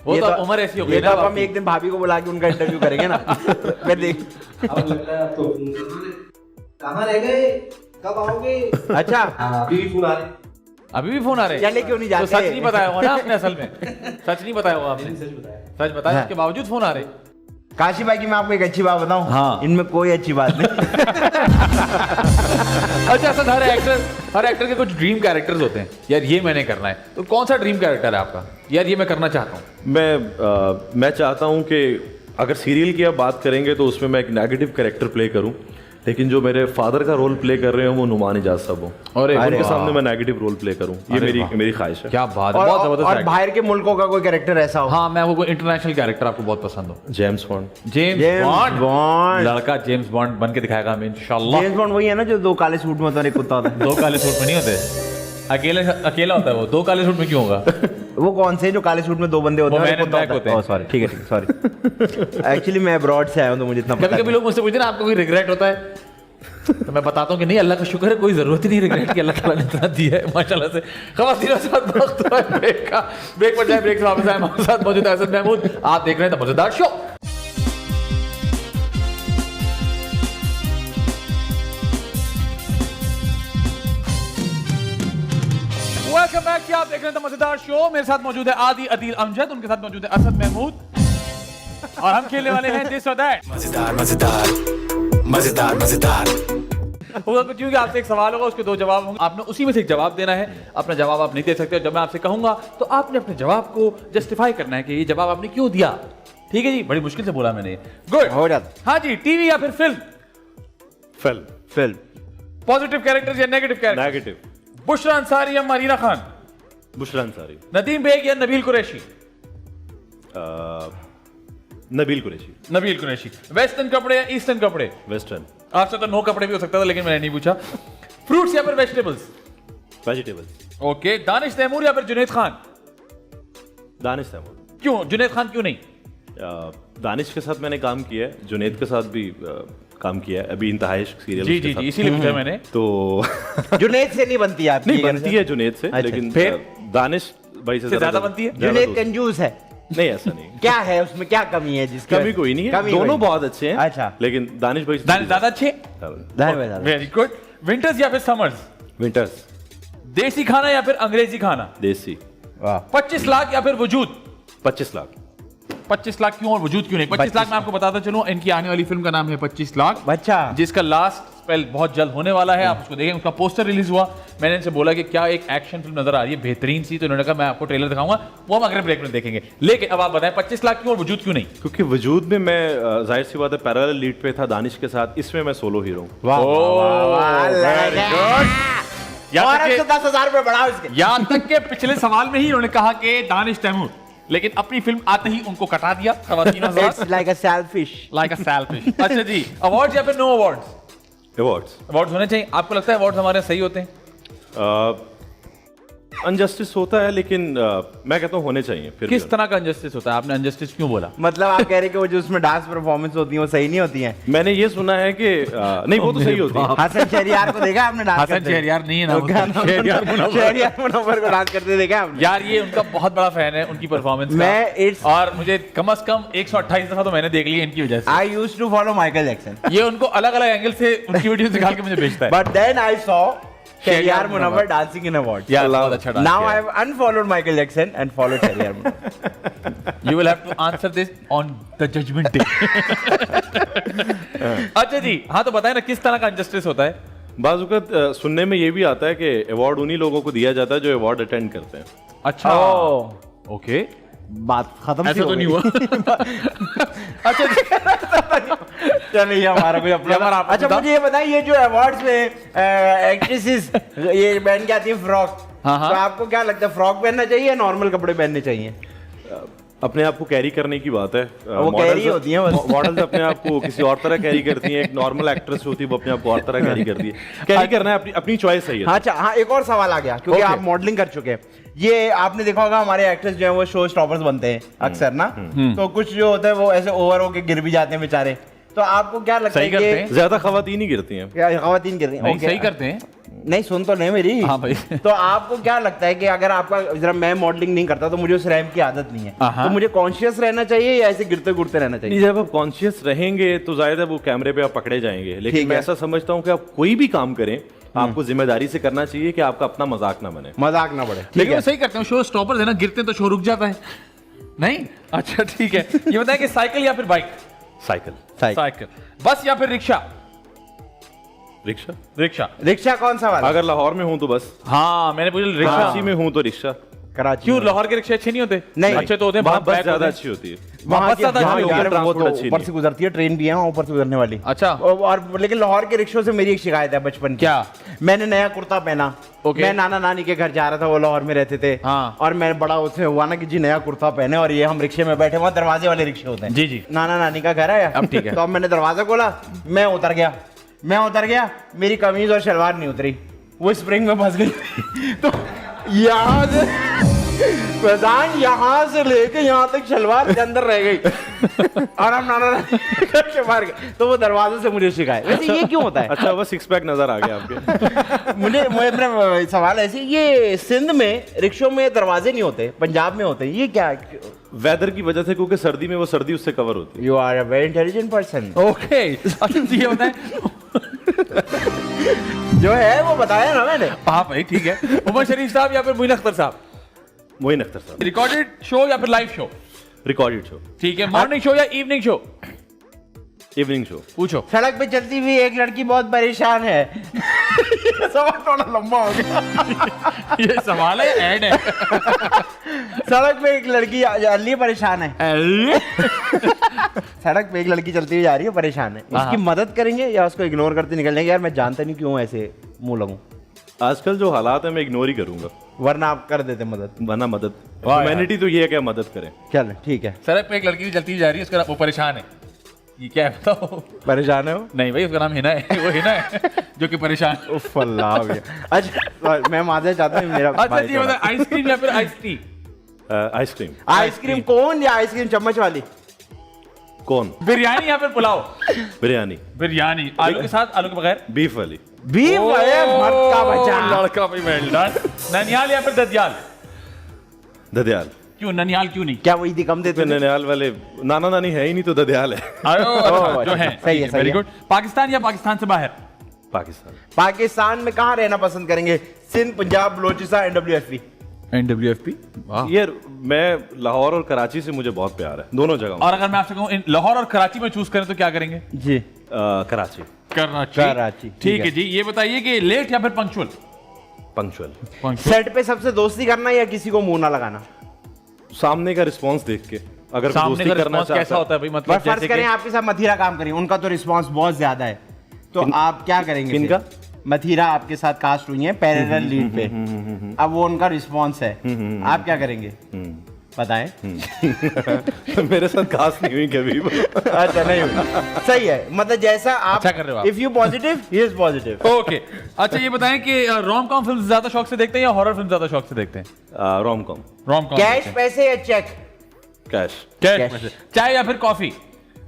वो तो उम्र ऐसी हो गई ये ना। तो अब हम एक दिन भाभी को बुला के उनका इंटरव्यू करेंगे ना। मैं देख अब लगता है तो कहाँ रह गए, कब आओगे? अच्छा अभी भी फोन आ रहे हैं। अभी भी फोन आ रहे हैं? चले क्यों नहीं जाते? तो सच नहीं बताया होगा ना आपने, असल में सच नहीं बताया होगा आपने। सच बताया। सच बताया, हाँ। इसके बावजूद फोन आ रहे। काशी भाई की मैं आपको एक अच्छी बात बताऊं, हाँ। इनमें कोई अच्छी बात नहीं। अच्छा सर, हर एक्टर के कुछ ड्रीम कैरेक्टर्स होते हैं, यार ये मैंने करना है। तो कौन सा ड्रीम कैरेक्टर है आपका? यार ये मैं करना चाहता हूँ। मैं चाहता हूं कि अगर सीरियल की आप बात करेंगे तो उसमें मैं एक नेगेटिव कैरेक्टर प्ले करूं, लेकिन जो मेरे फादर का रोल प्ले कर रहे हो वो नुमान इजाज साहब हो, अरे उनके वाह। सामने मैं नेगेटिव रोल प्ले करूं। ये मेरी ख्वाहिश है। क्या बात है, और, बहुत और जबरदस्त actor। बाहर के मुल्कों का कोई कैरेक्टर ऐसा हो? हाँ, मैं वो इंटरनेशनल कैरेक्टर आपको बहुत पसंद हो। James bond. James bond. Bond. लड़का जेम्स बॉन्ड बन के दिखाएगा हमें इंशाल्लाह। जेम्स बॉन्ड वही है ना जो दो काले सूट में होता है और एक कुत्ता होता है? दो काले सूट में नहीं होते, अकेला होता है वो। दो काले सूट में क्यों होगा? वो कौन से जो काले सूट में दो बंदे होते वो हैं? Man in Black होते हैं। सॉरी, ठीक है सॉरी। एक्चुअली मैं अब्रॉड से आया हूँ तो मुझे इतना कभी पता कभी लोग मुझसे पूछते हैं ना आपको कोई रिग्रेट होता है, तो मैं बताता हूँ कि नहीं, अल्लाह का शुक्र है, कोई जरूरत ही नहीं रिग्रेट की, अल्लाह ताला ने इतना दिया है माशाल्लाह से। खवातीन के साथ वक्त हुआ है ब्रेक का। ब्रेक पर जाए, ब्रेक से वापस आए। हमारे साथ मौजूद है असद महमूद। आप देख रहे हैं द मजेदार शो। वेलकम बैक कि आप देख रहे हैं द मजेदार शो। मेरे साथ मौजूद है आदि अदील अमजद, उनके साथ मौजूद है असद महमूद, और हम खेलने वाले हैं दिस और दैट। मजेदार मजेदार मजेदार मजेदार। होगा कुछ यूं कि आपसे एक सवाल होगा, उसके दो जवाब होंगे, आपने उसी में से एक जवाब देना है। अपना जवाब आप नहीं दे सकते। जब मैं आपसे कहूंगा तो आपने अपने जवाब को जस्टिफाई करना है कि ये जवाब आपने क्यों दिया। ठीक है जी? बड़ी मुश्किल से बोला मैंने। गुड, हो जाता। हाँ जी। टीवी या फिर फिल्म? फिल्म। पॉजिटिव कैरेक्टर्स या negative characters? Negative. Bushra Ansari या मरीना खान? बुशरा अंसारी। नदीम बेग या नबील कुरैशी? नबील कुरैशी। नबील कुरैशी। वेस्टर्न कपड़े या ईस्टर्न कपड़े? वेस्टर्न। आपसे तो नो कपड़े भी हो सकता था, लेकिन मैंने नहीं पूछा। फ्रूट्स या फिर vegetables? Vegetable. Okay. Danish Taimur या फिर जुनैद खान? दानिश तैमूर। क्यों जुनैद खान क्यों नहीं? दानिश के साथ मैंने काम किया है, जुनैद के साथ भी काम किया है, अभी इंतहा इश्क सीरियल। जी जी जी, इसीलिए पूछा मैंने। तो जुनैद से नहीं बनती है आपकी? नहीं बनती है जुनैद से, अच्छा, लेकिन फिर? दानिश भाई से ज्यादा बनती है? जुनैद दोस्त। कंजूस है? नहीं, ऐसा नहीं। क्या है उसमें, क्या कमी है जिसकी कमी कोई नहीं है, कमी दोनों कोई बहुत अच्छे हैं। अच्छा। लेकिन दानिश भाई से दानिश ज्यादा अच्छे? नहीं? Very good. विंटर्स या फिर समर्स? विंटर्स। देसी खाना या फिर अंग्रेजी खाना? देसी। वाह। 25 लाख या फिर वजूद? 25 लाख। 25 लाख क्यों और वजूद क्यों नहीं? 25 लाख मैं आपको बताता चलूं, इनकी आने वाली फिल्म का नाम है 25 लाख, अच्छा। जिसका लास्ट स्पेल बहुत जल्द होने वाला है। आप उसको देखें। उसका पोस्टर रिलीज हुआ। मैंने इनसे बोला कि क्या एक एक्शन फिल्म नजर आ रही है बेहतरीन सी, तो इन्होंने कहा मैं आपको ट्रेलर दिखाऊंगा, वो हम अगले ब्रेक में देखेंगे। लेकिन अब आप बताएं 25 लाख क्यों और वजूद क्यों नहीं? क्योंकि वजूद में मैं जाहिर सी बात है पैरेलल लीड पे था दानिश के साथ, इसमें मैं सोलो हीरो हूँ। वाह very good। यहाँ तक कि- 10,000 रुपए बढ़ाओ इसके। यहाँ तक के पिछले सवाल में ही उन्होंने कहा कि दानिश तैमूर, लेकिन अपनी फिल्म आते ही उनको कटा दिया। It's like a selfish। Like a selfish. अच्छा जी, अवार्ड्स या फिर नो अवार्ड्स? अवार्ड्स। अवार्ड्स होने चाहिए। आपको लगता है अवार्ड्स हमारे यहाँ सही होते हैं? अनजस्टिस होता है, लेकिन मैं कहता हूँ होने चाहिए। फिर किस तरह का अनजस्टिस होता है? आपने अनजस्टिस क्यों बोला? मतलब आप कह रहे हैं कि वो जो उसमें डांस परफॉर्मेंस होती है वो सही नहीं होती हैं? मैंने ये सुना है कि नहीं, वो तो सही होती है। हसन शहरियार को देखा आपने डांस हसन करते? शहरियार नहीं है ना, वो वो गाना- शहरियार मुनव्वर। शहरियार मुनव्वर को डांस करते देखा आपने? यार ये उनका बहुत बड़ा फैन है, उनकी परफॉर्मेंस मैं का, it's- और मुझे कम से कम 128 दफा तो मैंने देख लिया इनकी वजह से। I used to follow Michael Jackson, ये उनको अलग अलग एंगल से उनकी वीडियो निकाल के मुझे भेजता है। but then I saw Shahryar Shahryar Munawwar Munawwar dancing in awards. यार बहुत अच्छा डांस Now किया I है। have unfollowed Michael Jackson and followed Shahryar Munawwar. You will have to answer this on the judgment day। अच्छा जी, हाँ तो बताएं ना किस तरह का अनजस्टिस होता है? बाज़-औक़ात सुनने में ये भी आता है कि अवार्ड उन्हीं लोगों को दिया जाता है जो अवार्ड अटेंड करते हैं। अच्छा, ओह। ओके, बात खत्म सी ऐसा हो तो गई। नहीं हुआ। अच्छा जी, चलिए हमारा कोई अपना हमारा अपना अच्छा था। मुझे ये बताइए, ये जो अवार्ड्स में एक्ट्रेसेस ये पहन के आती है फ्रॉक, हाँ, हाँ। तो आपको क्या लगता है फ्रॉक पहनना चाहिए या नॉर्मल कपड़े पहनने चाहिए? अपने आप को कैरी करने की बात है। वो कैरी होती हैं बस। मॉडल्स अपने आप को किसी और तरह कैरी करती हैं, एक नॉर्मल एक्ट्रेस होती है वो अपने आप को और तरह कैरी करती है। कैरी करना है अपनी अपनी चॉइस है ये। हाँ अच्छा, हाँ एक और सवाल आ गया क्योंकि आप मॉडलिंग कर चुके हैं। ये आपने देखा होगा हमारे एक्टर्स जो है वो शो स्टॉपर्स बनते हैं अक्सर ना, तो कुछ जो होता है वो ऐसे ओवर होके गिर भी जाते हैं बेचारे। तो आपको क्या लगता है कि ज्यादा खवातीन ही गिरती हैं? खवातीन गिर रही हैं? सही करते हैं। नहीं सुन तो नहीं मेरी। हाँ भाई। तो आपको क्या लगता है कि अगर आपका जरा, मैं मॉडलिंग नहीं करता तो मुझे उस रैम की आदत नहीं है, तो मुझे कॉन्शियस रहना चाहिए या ऐसे गिरते गिरते रहना चाहिए? नहीं, जब आप कॉन्शियस रहेंगे तो जाहिर है वो कैमरे पे आप पकड़े जाएंगे, लेकिन मैं ऐसा समझता हूँ कि आप कोई भी काम करें आपको जिम्मेदारी से करना चाहिए कि आपका अपना मजाक ना बने, मजाक ना बढ़े। लेकिन वो सही करते हैं, शो स्टॉपर है ना, गिरते तो शो रुक जाता है। नहीं अच्छा ठीक है। ये बताएं कि साइकिल या फिर बाइक? साइकिल। साइकिल। बस या फिर रिक्शा? रिक्शा। रिक्शा। रिक्शा कौन सा वाला? अगर लाहौर में हूं तो बस। हाँ मैंने पूछा रिक्शा। कराची में हूं तो रिक्शा। कराची क्यों, लाहौर के रिक्शे अच्छे नहीं होते? नहीं। अच्छे तो होते हैं, वहाँ बहुत बस ज्यादा अच्छी होती है। वहाँ बस ज्यादा अच्छी होती है। ट्रांसपोर्ट अच्छी ऊपर नहीं से गुजरती है, ट्रेन भी है वहाँ ऊपर से गुजरने वाली। अच्छा। और लेकिन लाहौर के रिक्शों से मेरी एक शिकायत है बचपन की। क्या? मैंने नया कुर्ता पहना, मैं नाना नानी के घर जा रहा था, वो लाहौर में रहते थे। हाँ। और मैं बड़ा उससे हुआ ना कि जी नया कुर्ता पहने और ये हम रिक्शे में बैठे, वहाँ दरवाजे वाले रिक्शे होते हैं। जी जी। नाना नानी का घर है। अब ठीक है। तो अब मैंने दरवाजा खोला, मैं उतर गया, मेरी कमीज और शलवार नहीं उतरी, वो स्प्रिंग में फंस गई। तो यहाँ से प्रधान यहाँ से लेके यहाँ तक शलवार के अंदर रह गई और हम नाना के मार गए। तो वो दरवाजे से मुझे शिकायत। वैसे ये क्यों होता है? अच्छा, वो सिक्स पैक नजर आ गया आपके। मुझे मेरा सवाल ऐसे, ये सिंध में रिक्शों में दरवाजे नहीं होते, पंजाब में होते हैं, ये क्या? वेदर की वजह से, क्योंकि सर्दी में वो सर्दी उससे कवर होती है। You are a very intelligent person. Okay अच्छा ये होता है। जो है वो बताया ना मैंने। हाँ भाई ठीक है। उमर शरीफ साहब या फिर मोइन अख्तर साहब? मोइन अख्तर साहब। रिकॉर्डेड शो या फिर लाइव शो? Recorded show. ठीक है। मॉर्निंग शो या इवनिंग शो? Evening show. पूछो। सड़क पे चलती हुई एक लड़की बहुत परेशान है। सवाल थोड़ा लंबा हो गया। ये सवाल है, ऐड है। सड़क पे एक लड़की जा रही है, परेशान है। सड़क पे एक लड़की चलती हुई जा रही है, परेशान है, उसकी मदद करेंगे या उसको इग्नोर करते निकल जाएंगे? यार मैं जानता नहीं क्यों ऐसे मुंह लगूं। आजकल जो हालात है मैं इग्नोर ही करूंगा, वरना आप कर देते मदद। वरना मदद। ह्यूमैनिटी तो ये है कि आप मदद करें। चल ठीक है। सड़क पे एक लड़की चलती जा रही है, उसका वो परेशान है, ये क्या है बताओ? परेशान है वो? नहीं भाई, उसका नाम हिना है। वो हिना है जो कि परेशान। उफ अल्लाह भैया। अच्छा मैं माजर चाहता हूँ मेरा। अच्छा जी बता, आइसक्रीम या फिर ice tea? Ice cream. Ice cream cone या आइसक्रीम चम्मच वाली? कौन? बिरयानी या फिर पुलाव? बिरयानी। बिरयानी आलू के साथ, आलू के बगैर? बीफ वाली। बीफ है मर्द का बच्चा। लड़का भाई वेल डन। ननियाल या फिर ददियाल? ददियाल। क्यों ननियाल क्यों नहीं? क्या वो ईदी कम देते हैं? ननियाल वाले नाना नानी है ही नहीं, तो ददियाल है। अच्छा, जो है सही है, सही वेरी है। गुड। पाकिस्तान या पाकिस्तान से बाहर? पाकिस्तान। पाकिस्तान में कहाँ रहना पसंद करेंगे? सिंध, पंजाब, बलोचिस्तान, NWFP? NWFP। यार मैं लाहौर और कराची से मुझे बहुत प्यार है, दोनों जगह। और अगर मैं आपसे कहूँ लाहौर और कराची में चूज करें तो क्या करेंगे? जी कराची। कराची। ठीक है जी। ये बताइए कि लेट या फिर पंक्चुअल? पंक्चुअल। सेट पे सबसे दोस्ती करना या किसी को मुंह ना लगाना? सामने का रिस्पांस देख के, अगर सामने दोस्ती का करना रिस्पांस कैसा होता है भाई? मतलब पर फर्ज करें आपके साथ मथीरा काम करें, उनका तो रिस्पांस बहुत ज्यादा है, तो आप क्या करेंगे? किनका? मथीरा आपके साथ कास्ट हुई है पैरेलल लीड पे, अब वो उनका रिस्पांस है, आप क्या करेंगे बताएं? मेरे साथ खास नहीं हुई कभी। अच्छा नहीं हुई, सही है, मतलब जैसा आप अच्छा कर रहे हो आप। If you positive he is positive. Okay अच्छा ये बताएं कि रोम कॉम फिल्म ज्यादा शौक से देखते हैं या हॉरर फिल्म ज्यादा शौक से देखते हैं? Rom com. Rom com. Cash पैसे या चेक? कैश। कैश। चाय या फिर कॉफी?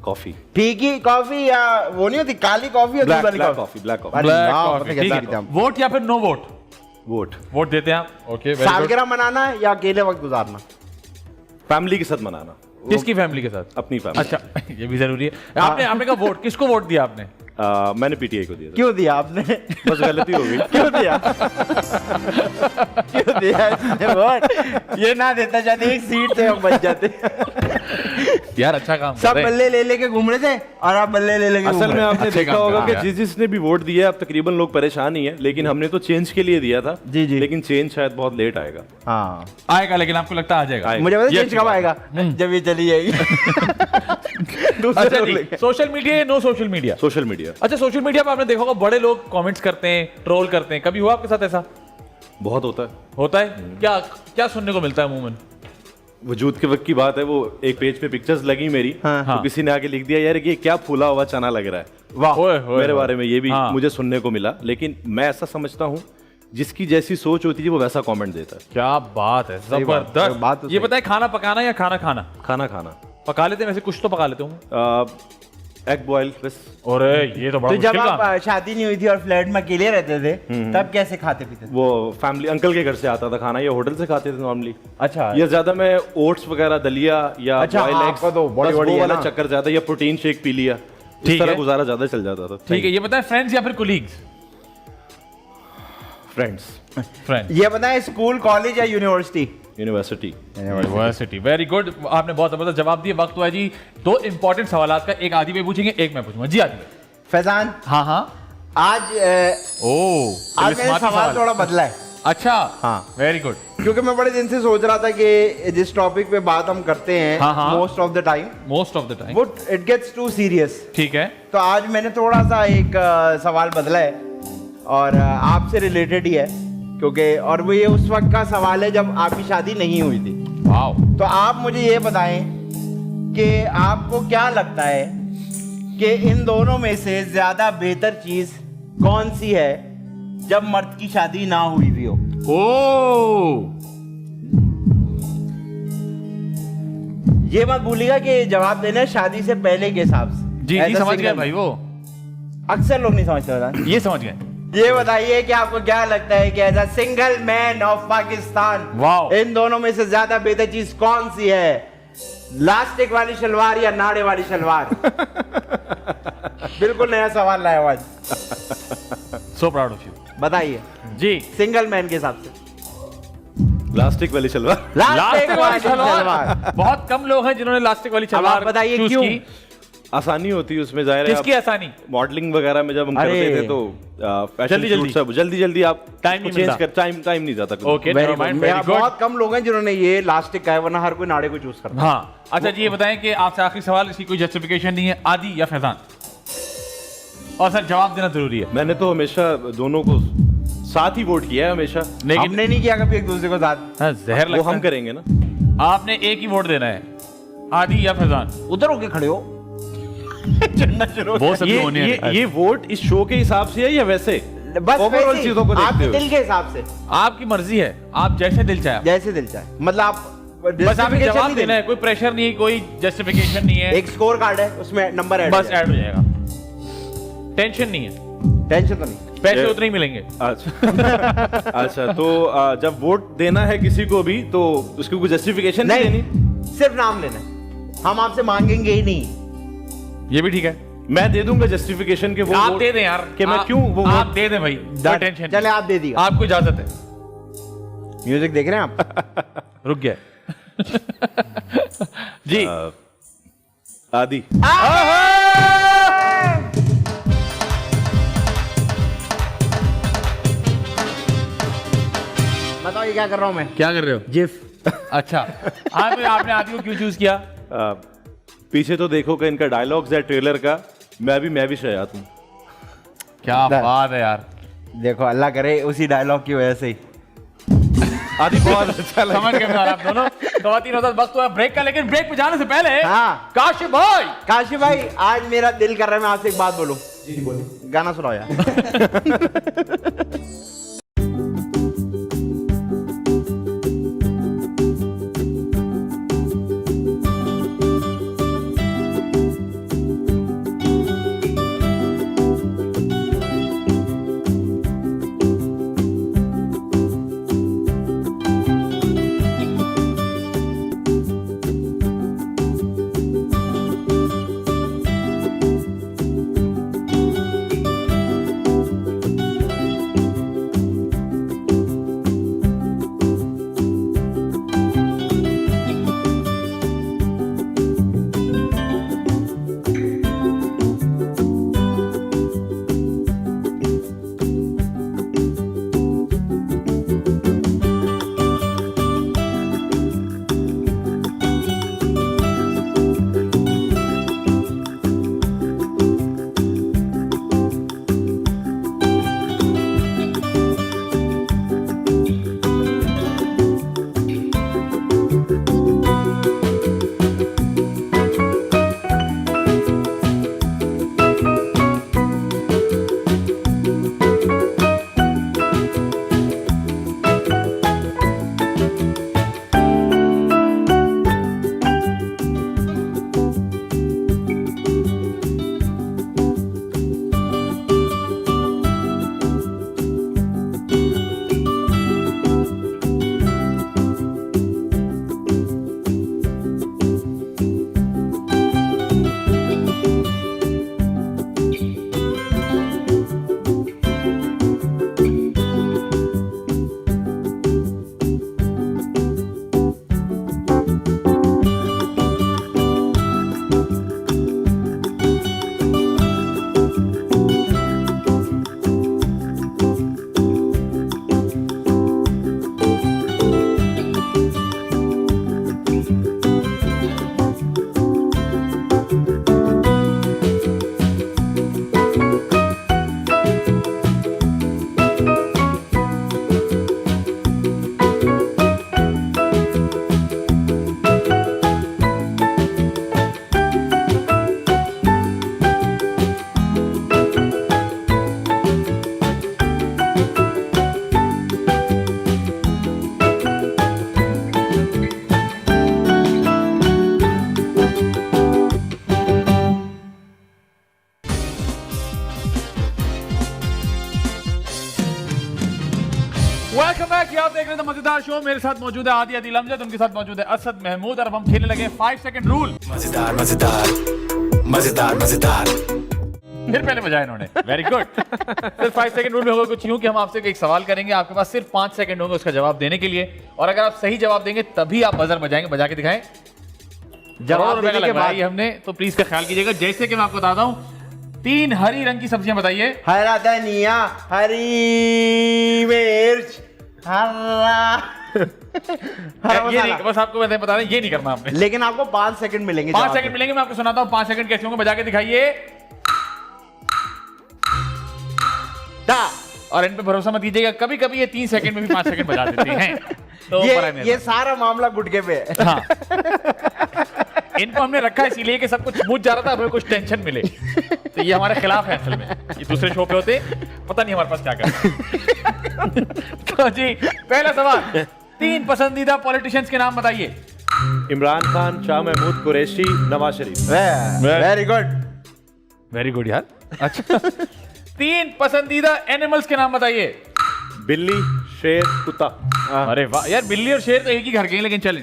कॉफी। फीकी कॉफी या वो नहीं होती काली कॉफी या दूध वाली black coffee? Coffee. Black coffee. अरे ब्लैक वाह, कॉफी, पता ठीक कैसा है। एकदम। वोट या फिर नो वोट? वोट। वोट देते हैं आप? Okay very good. सालगिरह मनाना या अकेले वक्त गुजारना? फैमिली के साथ मनाना। किसकी फैमिली के साथ? अपनी फैमिली। अच्छा ये भी जरूरी है। आपने कहा वोट, किसको वोट दिया आपने? मैंने पीटीआई को दिया था। क्यों दिया आपने? बस गलती हो गई। क्यों दिया? क्यों दिया इसने वोट? ये ना देता जाते एक सीट से हम बच जाते। यार अच्छा काम कर सब रहे हैं। बल्ले ले लेके घूम रहे थे और आप बल्ले ले लेके असल में आपने अच्छे देखा काम होगा करा कि यार। जिसने भी वोट दिया अब तकरीबन लोग परेशान ही है, लेकिन हमने तो चेंज के लिए दिया था। जी, जी। लेकिन चेंज शायद बहुत लेट आएगा। हाँ आएगा, लेकिन आपको लगता आ जाएगा? आएगा। मुझे पता ये चेंज अच्छी कब बात आएगा? जब ये चली जाएगी। दूसरे अच्छा लोग जी, लेके। सोशल मीडिया या no social media? Social media. अच्छा सोशल मीडिया पे आपने देखा होगा बड़े लोग कमेंट्स करते हैं, ट्रोल करते हैं, कभी हुआ आपके साथ ऐसा? बहुत होता है। होता है? क्या क्या सुनने को मिलता है अमूमन? वजूद के वक्त की बात है, वो एक पेज पे पिक्चर्स लगी मेरी, तो किसी ने आके लिख दिया यार ये क्या फूला हुआ चना लग रहा है। वाह, मेरे बारे में ये भी मुझे सुनने को मिला। लेकिन मैं ऐसा समझता हूँ जिसकी जैसी सोच होती है वो वैसा कमेंट देता है। क्या बात है, जबरदस्त बात। ये बताए खाना पकाना या खाना खाना? खाना खाना पका लेते हैं वैसे, कुछ तो पका लेते हूँ। एग बॉयल बस। और ये तो बड़ा तो जब मुश्किल काम है। आप शादी नहीं हुई थी और फ्लैट में अकेले रहते थे तब कैसे खाते पीते थे? वो फैमिली अंकल के घर से आता था खाना, या होटल से खाते थे नॉर्मली। अच्छा, या ज्यादा मैं ओट्स वगैरह दलिया या अच्छा, बॉयल हाँ, एग्स, आपका तो बॉडी बस बॉडी वो है वाला ना। चक्कर ज्यादा, या प्रोटीन शेक पी लिया, इस ठीक तरह है। गुजारा ज्यादा चल जाता था। ठीक है, ये बताएं फ्रेंड्स या फिर कोलीग्स? फ्रेंड्स। फ्रेंड्स। ये बताएं स्कूल, कॉलेज या university? University. University, very good. आपने बहुत जबरदस्त जवाब दिए। वक्त हुआ है जी दो इंपॉर्टेंट सवालात का, एक आदि भाई पूछेंगे, एक मैं पूछूंगा। जी आदि भाई। फैजान, हाँ हाँ। आज आज मैंने सवाल थोड़ा बदला है। अच्छा, हाँ, वेरी गुड। क्योंकि मैं बड़े दिन से सोच रहा था कि जिस टॉपिक पे बात हम करते हैं मोस्ट ऑफ द टाइम वो इट गेट्स टू सीरियस। ठीक है, तो आज मैंने थोड़ा सा एक सवाल बदला है और आपसे रिलेटेड ही है, क्योंकि और वो ये उस वक्त का सवाल है जब आपकी शादी नहीं हुई थी। वाओ। तो आप मुझे ये बताएं कि आपको क्या लगता है कि इन दोनों में से ज्यादा बेहतर चीज कौन सी है जब मर्द की शादी ना हुई भी हो? ये मत भूलिएगा कि जवाब देना है शादी से पहले के हिसाब से। जी जी, समझ गए भाई। वो अक्सर लोग नहीं समझते होता। ये समझ गए। ये बताइए कि आपको क्या लगता है कि as a single man of Pakistan wow, इन दोनों में से ज्यादा बेहतर चीज कौन सी है? लास्टिक वाली शलवार या नाड़े वाली शलवार? बिल्कुल नया सवाल लाया आज। So proud of you. बताइए जी, सिंगल मैन के हिसाब से। लास्टिक वाली शलवार। लास्टिक वाली शलवार। बहुत कम लोग हैं जिन्होंने लास्टिक वाली शलवार बताइए choose क्यों? की। आसानी होती है उसमें, जाहिर है। किसकी आसानी? मॉडलिंग वगैरह में जब हम अरे, करते थे तो जल्दी जल्दी आप टाइम नहीं मिलता। टाइम नहीं जाता। Okay, never mind, very good. बहुत कम लोग हैं जिन्होंने ये लास्टिक का है, वरना हर कोई नाड़े को चूज करता है। हाँ, अच्छा जी, ये बताएं कि आपसे आखिरी सवाल, इसकी कोई जस्टिफिकेशन नहीं है, आदि या फैजान? और सर जवाब देना जरूरी है। मैंने तो हमेशा दोनों को साथ ही वोट किया है हमेशा, लेकिन हमने नहीं किया कभी एक दूसरे को साथ। हाँ, जहर वो लगता हम है। करेंगे ना। आपने एक ही वोट देना है, आदि या फैजान। उधर होके खड़े हो। चढ़ना शुरू वो सब होने ये वोट इस शो के हिसाब से है या वैसे बस ओवरऑल वैसे ही, चीजों को देखते आपके हुए? दिल के हिसाब से, आपकी मर्जी है, आप जैसे दिल चाहे। जैसे दिल चाहे। मतलब आप बस आपने justification जवाब नहीं देना है, कोई प्रेशर नहीं है, कोई जस्टिफिकेशन नहीं है। एक स्कोर कार्ड है, उसमें नंबर ऐड बस ऐड हो जाएगा, टेंशन नहीं है, टेंशन तो नहीं। पैसे उतने ही मिलेंगे। अच्छा अच्छा, तो जब वोट देना है किसी को भी तो उसकी कोई जस्टिफिकेशन नहीं देनी, सिर्फ नाम लेना है। हम आपसे मांगेंगे ही नहीं। ये भी ठीक है, मैं दे दूंगा जस्टिफिकेशन के वो आप वोट दे दें यार, कि मैं क्यों वो आप वोट- दे दें भाई, कोई टेंशन चले नहीं। आप दे दिया। आपको इजाजत है। म्यूजिक देख रहे हैं आप? रुक गया जी। आदि। बताओ ये क्या कर रहा हूँ मैं? क्या कर रहे हो? जिफ। अच्छा, आपने आदि को क्यों चूज किया? पीछे तो देखो कि इनका डायलॉग्स है ट्रेलर का, मैं भी शयात हूँ। क्या बात है यार। देखो, अल्लाह करे उसी डायलॉग की वजह से ही। आदि बहुत अच्छा लगा। समझ गए आप दोनों। खवातीन होता वक्त हुआ ब्रेक का, लेकिन ब्रेक पे जाने से पहले हाँ। काशिफ भाई, काशिफ भाई, आज मेरा दिल कर रहा है मैं आपसे एक बात बोलूं। जी बोलिए। गाना सुनाओ यार। Welcome back. आप देख रहे हैं मजेदार शो। मेरे साथ मौजूद है आदि अदील अमजद, उनके साथ मौजूद है असद महमूद और अब हम खेलने लगे 5 सेकंड रूल। मजेदार मजेदार मजेदार मजेदार। फिर पहले बजाया इन्होंने। Very good. सिर्फ 5 सेकंड रूल में होगा कुछ यूं कि हम आपसे एक सवाल करेंगे, आपके पास सिर्फ 5 सेकंड होंगे उसका जवाब देने के लिए, और अगर आप सही जवाब देंगे तभी आप बजर बजाएंगे। बजा के दिखाएं। जवाब रुपए का देने के लगवाया बाद ये हमने, तो प्लीज का ख्याल कीजिएगा। जैसे कि मैं आपको बताता हूँ, 3 हरी रंग की सब्जियां बताइए। हरा धनिया, हरी मिर्च, हरा ये नहीं, बस आपको मैं बता रहा हूं, ये नहीं करना आपने। लेकिन आपको 5 सेकंड मिलेंगे। 5 सेकंड मिलेंगे, मैं आपको सुनाता हूँ 5 सेकंड कैसे होंगे, बजा के दिखाइए। और इन पे भरोसा मत कीजिएगा, कभी कभी ये 3 सेकंड में भी 5 सेकंड बजा देते हैं। तो ये सारा मामला गुटके पे है। हाँ। इनको हमने रखा इसीलिए कि सब कुछ मुझ जा रहा था, हमें कुछ टेंशन मिले, तो ये हमारे खिलाफ है असल में। ये दूसरे शो पे होते पता नहीं हमारे पास क्या करना। तो जी पहला सवाल, 3 पसंदीदा पॉलिटिशियंस के नाम बताइए। Imran Khan, Shah Mahmood Qureshi, Nawaz Sharif. Very good. Very good यार। अच्छा। 3 पसंदीदा एनिमल्स के नाम बताइए। बिल्ली, शेर, कुत्ता। अरे वाह यार, बिल्ली और शेर तो एक ही घर के हैं, लेकिन चल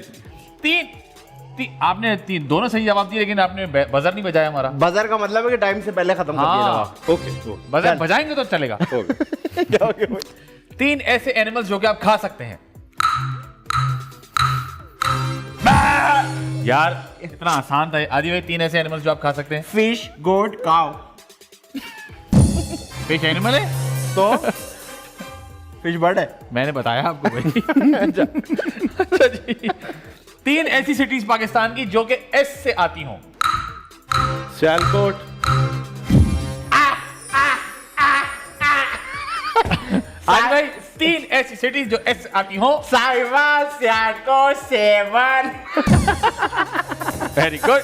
आपने दोनों सही जवाब दिए, लेकिन आपने बजर नहीं बजाया हमारा। बजर का मतलब है कि टाइम से पहले खत्म कर दिया जवाब। ओके, बजर बजाएंगे तो चलेगा। 3 ऐसे एनिमल्स जो कि आप खा सकते हैं। यार इतना आसान था आदि भाई। 3 ऐसे एनिमल्स जो आप खा सकते हैं। फिश, गोट, काउ। फिश एनिमल है तो फिश बर्ड है। मैंने बताया आपको भाई। अच्छा जी, 3 ऐसी सिटीज पाकिस्तान की जो कि एस से आती हों। सियालकोट। आज भाई 3 ऐसी सिटीज जो एस से आती हों। साहिबा, सियालकोट, सेवन। Very good.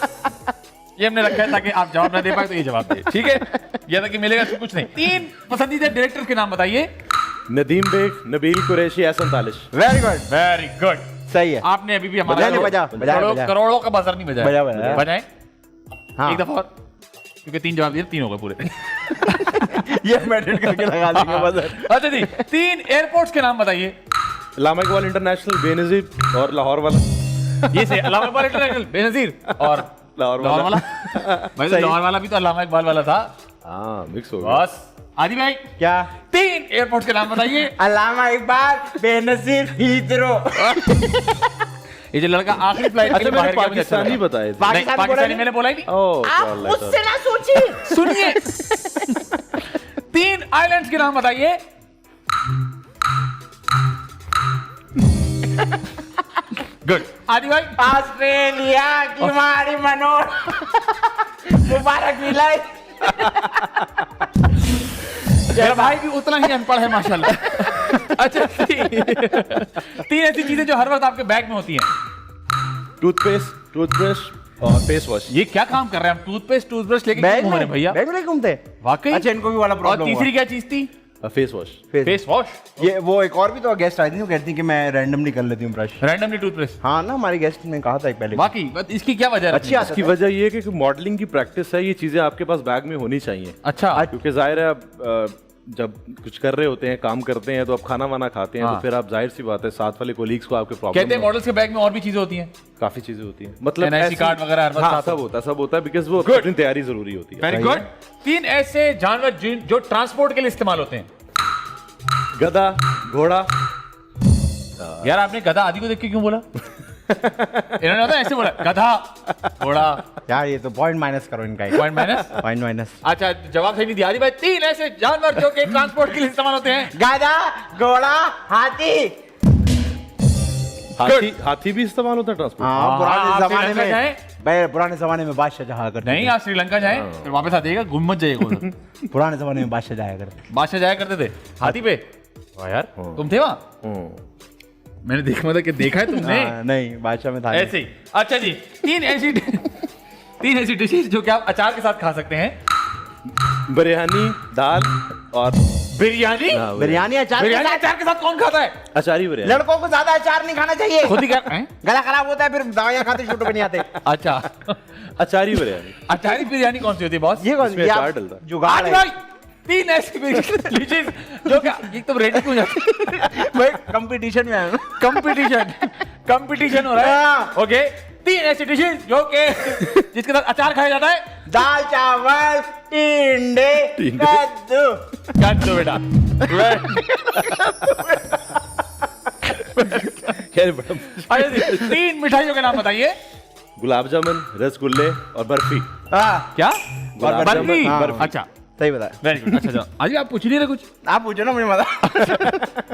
ये हमने रखा है ताकि आप जवाब ना दे पाए तो ये जवाब दे, ठीक है। ये तक कि मिलेगा तो कुछ नहीं। 3 पसंदीदा डायरेक्टर के नाम बताइए। Nadeem Baig, Nabeel Qureshi, Ehsan Talish. Very good. Very good. सही है। आपने अभी भी हमारा बजा। करोड़ों का बाजार नहीं बजाया। बजा। बजाएं हाँ। एक दफा और, क्योंकि 3 जवाब दिए, 3 हो गए पूरे। ये मेडिट करके लगा देंगे बजर। अच्छा जी, 3 एयरपोर्ट्स के नाम बताइए। इलामा इकबाल इंटरनेशनल, बेनजीर और लाहौर वाला। ये से इलामा इकबाल इंटरनेशनल, बेनजीर और लाहौर वाला। भाई तो लाहौर वाला भी तो इलामा इकबाल वाला था। हाँ, मिक्स हो गया। बस आदि भाई क्या? 3 एयरपोर्ट्स के नाम बताइए। अल्लामा इकबाल, बेनजीर, हीथ्रो। ये जो लड़का आखिरी फ्लाइट के लिए बाहर गया, मुझे अच्छा पाकिस्तानी लगा। बताए थे। नहीं, पाकिस्तानी मैंने बोला ही नहीं। आप मुझसे ना सोचिए। सुनिए। 3 आइलैंड्स के नाम बताइए। गुड। आदि भाई। ऑस्ट्रेलिया की मारी मनोर, मुबारक मिलाई। मेरा भाई भी उतना ही अनपढ़ है माशाल्लाह। अच्छा, 3 ऐसी चीजें जो हर वक्त आपके बैग में होती हैं। टूथपेस्ट, टूथब्रश और फेस वॉश। ये क्या काम कर रहे हैं हम? टूथब्रश लेके क्यों घूम रहे हैं भैया? बैग में घूमते वाकई? अच्छा, इनको भी वाला और प्रॉब्लम। तीसरी क्या चीज थी? Face wash. Face wash. ये वो एक और भी तो गेस्ट आई थी, वो कहती कि मैं रैंडमली कर लेती हूँ ब्रश। Randomly toothbrush. हाँ ना, हमारी गेस्ट ने कहा था एक पहले। वाकई बस इसकी क्या वजह है? अच्छी आदत इसकी वजह ये है कि मॉडलिंग की प्रैक्टिस है, ये चीजें आपके पास बैग में होनी चाहिए। अच्छा। क्योंकि जाहिर है आप जब कुछ कर रहे होते हैं, काम करते हैं, तो आप खाना वाना खाते हैं, हाँ। तो फिर आप जाहिर सी बात है साथ वाले कोलीग्स को आपके कहते हैं प्रॉब्लम मॉडल्स के बैग में और भी चीजें होती हैं। काफी चीजें होती हैं, मतलब NIC ऐसी- कार्ड वगैरह हर वक्त हाँ, साथ सब होता है बिकॉज वो अपनी तैयारी जरूरी होती है। Very good. 3 ऐसे जानवर जो ट्रांसपोर्ट के लिए इस्तेमाल होते हैं। गधा, घोड़ा। यार आपने गधा आदि को देख के क्यों बोला? इन्होंने होता है ऐसे बोला, गधा, घोड़ा। यार ये तो पॉइंट माइनस करो इनका। Point minus. Point minus. अच्छा, जवाब सही नहीं दिया आदि भाई। 3 ऐसे जानवर जो कि ट्रांसपोर्ट के लिए इस्तेमाल होते हैं। गधा, घोड़ा, हाथी। हाथी भी इस्तेमाल होता है ट्रांसपोर्ट। हाँ, हाँ, पुराने आप जमाने श्रीलंका में जाएं? भाई, पुराने जमाने में बादशाह जहाँ करते नहीं, आप श्रीलंका जाएं फिर वापस आ जाइएगा, घूम मत जाइएगा उधर। थे। पुराने जमाने में बादशाह जाया करते। बादशाह जाया करते थे हाथी पे। वाह यार, तुम थे वहां? मैंने देखा मतलब कि देखा है तुमने? नहीं, बादशाह में था। ऐसे ही। अच्छा जी, 3 ऐसी डिशेज जो कि आप अचार के साथ खा सकते हैं। बिरयानी, दाल और बिरयानी। बिरयानी अचार के बिरयानी साथ? अचार के साथ कौन खाता है? अचारी बिरयानी। लड़कों को ज्यादा अचार नहीं खाना चाहिए। खुद ही कर हैं? गला खराब होता है, फिर दवाइयाँ खाते शूट पे नहीं आते। अच्छा, अचारी बिरयानी। अचारी बिरयानी कौन सी होती है बॉस? ये कौन इसमें अचार डलता है। जुगाड़ आदि है। भाई 3 ऐसी डिशेज जो क्या एकदम रेडी हो जाती भाई कंपटीशन में है कंपटीशन हो रहा है। ओके 3 ऐसी डिशेज जो के जिसके साथ अचार खाया जाता है। दाल चावल टिंडे कद्दू बेटा अच्छा जी 3 मिठाइयों के नाम बताइए। गुलाब जामुन, रसगुल्ले और बर्फी। क्या और बर्फी? बर्फी। अच्छा सही बताया। Very good. अच्छा आज आप पूछ नहीं रहे कुछ, आप पूछो ना, मुझे मजा।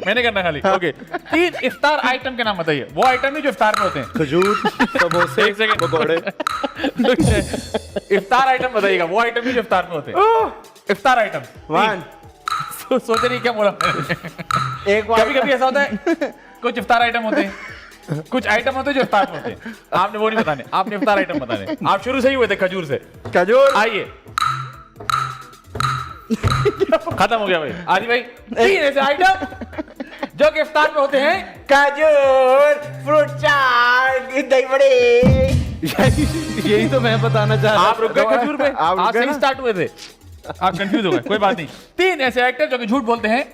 मैंने करना खाली। ओके 3 इफ्तार आइटम के नाम बताइए, वो आइटम नहीं जो इफ्तार में होते हैं। खजूर, समोसे, एक सेकंड। पकौड़े। इफ्तार आइटम बताइएगा, वो आइटम नहीं जो इफ्तार में होते हैं। इफ्तार आइटम 1 सोचे नहीं क्या बोला मैंने। एक बार कभी कभी ऐसा होता है कुछ इफ्तार आइटम होते हैं, कुछ आइटम होते हैं जो इफ्तार में होते हैं। आपने वो नहीं बताने, आपने इफ्तार आइटम बताने। आप शुरू से ही हुए थे खजूर से। खजूर। आइए खत्म हो गया भाई। आदि भाई 3 ऐसे आइटम जो कि इफ्तार में होते हैं। खजूर, फ्रूट चाट, दही बड़े। यही तो मैं बताना चाह रहा आप रुक गए खजूर पे, आप रुक आज गए से ना? स्टार्ट हुए थे, आप कंफ्यूज हो गए। कोई बात नहीं। 3 ऐसे एक्टर जो कि झूठ बोलते हैं।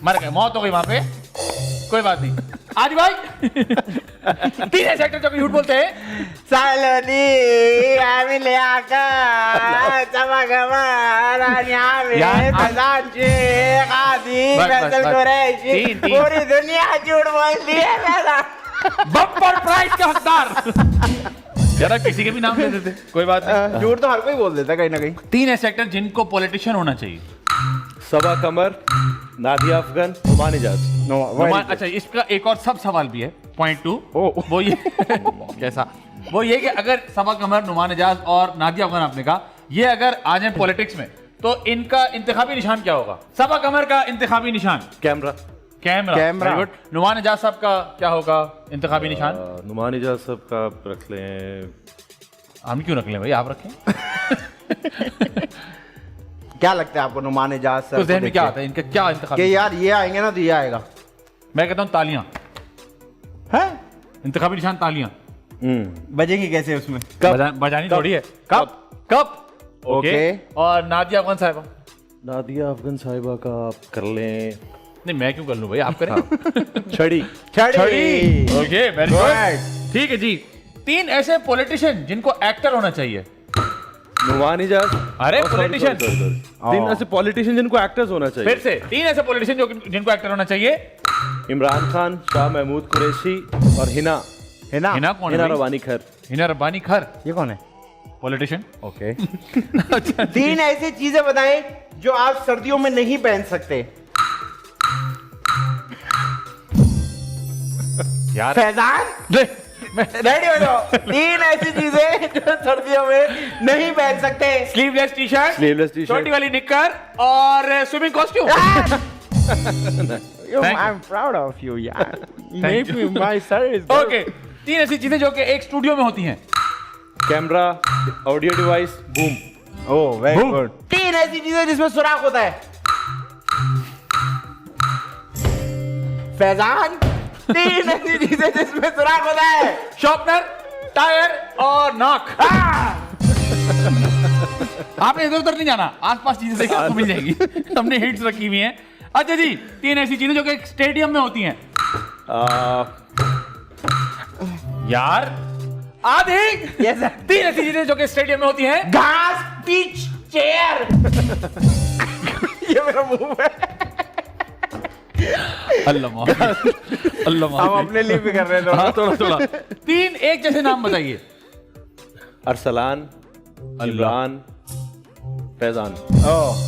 मर गए, मौत हो गई वहां पे, कोई बात नहीं। आज भाई 3 ऐसे एक्टर जो कि झूठ बोलते हैं। सालोनी आमिले आका चमकमा रानियामे यार, खजांची कादी बस, फैसल बस। कुरैशी 3 पूरी दुनिया झूठ बोलती है मेरा। बम्पर प्राइज के हकदार। जरा किसी के भी नाम ले देते, कोई बात नहीं। झूठ तो हर कोई बोल देता है कहीं ना कहीं। 3 ऐसे एक्टर जिनको पॉलिटिशियन होना चाहिए। सबा कमर, नादिया अफगान, नुमान इजाज। अच्छा इसका एक और सब सवाल भी है। पॉइंट 2 वो ये कैसा, वो ये कि अगर सबा कमर, नुमान इजाज और नादिया अफगान आपने कहा, ये अगर आ जाए पॉलिटिक्स में तो इनका इंतखाबी निशान क्या होगा? सबा कमर का इंतखाबी निशान camera. Camera. Camera. Very good। Numan Ijaz साहब का क्या होगा इंतखाबी निशान? नुमान इजाज सब का रख लें। हम क्यों रख लें भाई, आप रखें। क्या लगता है आपको नुमान इजाज सर तो को जहन में देख क्या के? आता है इनका क्या इंतखाबी? कि यार ये आएंगे ना तो ये आएगा। मैं कहता हूँ तालियां। है इंतखाबी निशान तालियां। बजेंगे कैसे उसमें? बजानी थोड़ी है। कब ओके। और नादिया अफगान साहबा? नादिया अफगान साहिबा का आप कर लें। नहीं मैं क्यों कर लूं भाई, आप करें। छड़ी। छड़ी। Okay very good. ठीक है जी। 3 ऐसे पॉलिटिशियन जिनको एक्टर होना चाहिए। नुमान इजाज। अरे पॉलिटिशियन। 3 ऐसे पॉलिटिशियन जिनको एक्टर्स होना चाहिए। फिर से 3 ऐसे पॉलिटिशियन जिनको एक्टर होना चाहिए। इमरान खान, शाह महमूद कुरैशी और हिना। हिना। हिना कौन है हिना भाई? रवानी खैर। हिना रब्बानी खर ये कौन है? पॉलिटिशियन। ओके। 3 ऐसी चीजें बताएं जो आप सर्दियों में नहीं पहन सकते। यार फैजान रेडी हो जाओ। 3 ऐसी चीजें जो सर्दियों में नहीं पहन सकते। Sleeveless T shirt, sleeveless T-shirt. छोटी वाली निक्कर और swimming costume. Thank you. I'm proud of you यार। Thank you. My service। Okay 3 ऐसी चीजें जो कि एक स्टूडियो में होती हैं। Camera, audio device, boom. Oh very good. 3 ऐसी चीजें जिसमें सुराख होता है। फैजान 3 ऐसी चीजें जिसमें सुराख होता है। शॉर्पनर, टायर और नाक। आपने इधर उधर नहीं जाना, आसपास चीजें देखिए आपको मिल जाएगी। हमने हिट्स रखी हुई हैं। अच्छा जी 3 ऐसी चीजें जो कि एक स्टेडियम में होती हैं। यार आधी। Yes sir. 3 ऐसी चीजें जो कि स्टेडियम में होती हैं। घास, पिच, चेयर। ये मेरा मुंह है। अल्लाह माफ़ी। अल्लाह हम माफ़ी। अपने लिए भी कर रहे हैं हाँ थोड़ा थोड़ा। 3 एक जैसे नाम बताइए। अरसलान, इमरान, फैजान।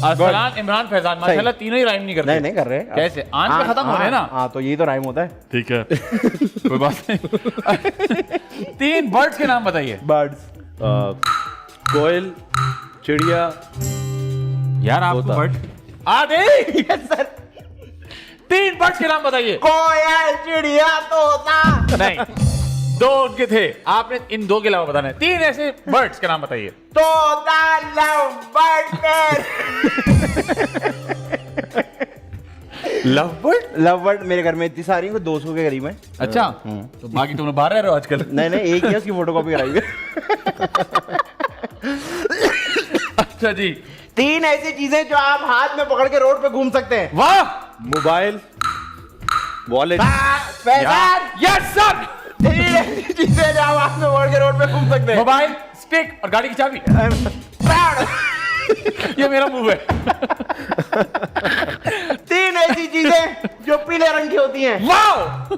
अरसलान, इमरान, फैजान। माशाल्लाह तीनों ही राइम नहीं करते। नहीं कर रहे। कैसे? आन पे खत्म हो रहे हैं ना। हाँ तो यही तो राइम होता है। ठीक है कोई बात नहीं। 3 बर्ड्स के नाम बताइए। बर्ड्स। कोयल, चिड़िया। यार आपको तोता। बर्ड आधे। Yes sir. 3 बर्ड्स के नाम बताइए। कोयल, चिड़िया, तोता। नहीं 2 उनके थे, आपने इन 2 के अलावा बताना है। 3 ऐसे बर्ड्स के नाम बताइए। तोता, love bird. Love bird. Love bird मेरे घर में इतनी सारी हैं, 200 के करीब है। अच्छा तो बाकी तुम लोग बाहर रह रहे हो आजकल। नहीं एक ही है, उसकी फोटोकॉपी कराई है। अच्छा जी, 3 ऐसी चीजें जो आप हाथ में पकड़ के रोड पे घूम सकते हैं। वाह, मोबाइल, वॉलेट, पैसा। Yes sir. 3 ऐसी चीजें जो आप हाथ में पकड़ के रोड पे घूम सकते हैं। मोबाइल, स्टिक और गाड़ी की चाबी। ये मेरा मुंह है। 3 ऐसी चीजें जो पीले रंग की होती हैं। वाह,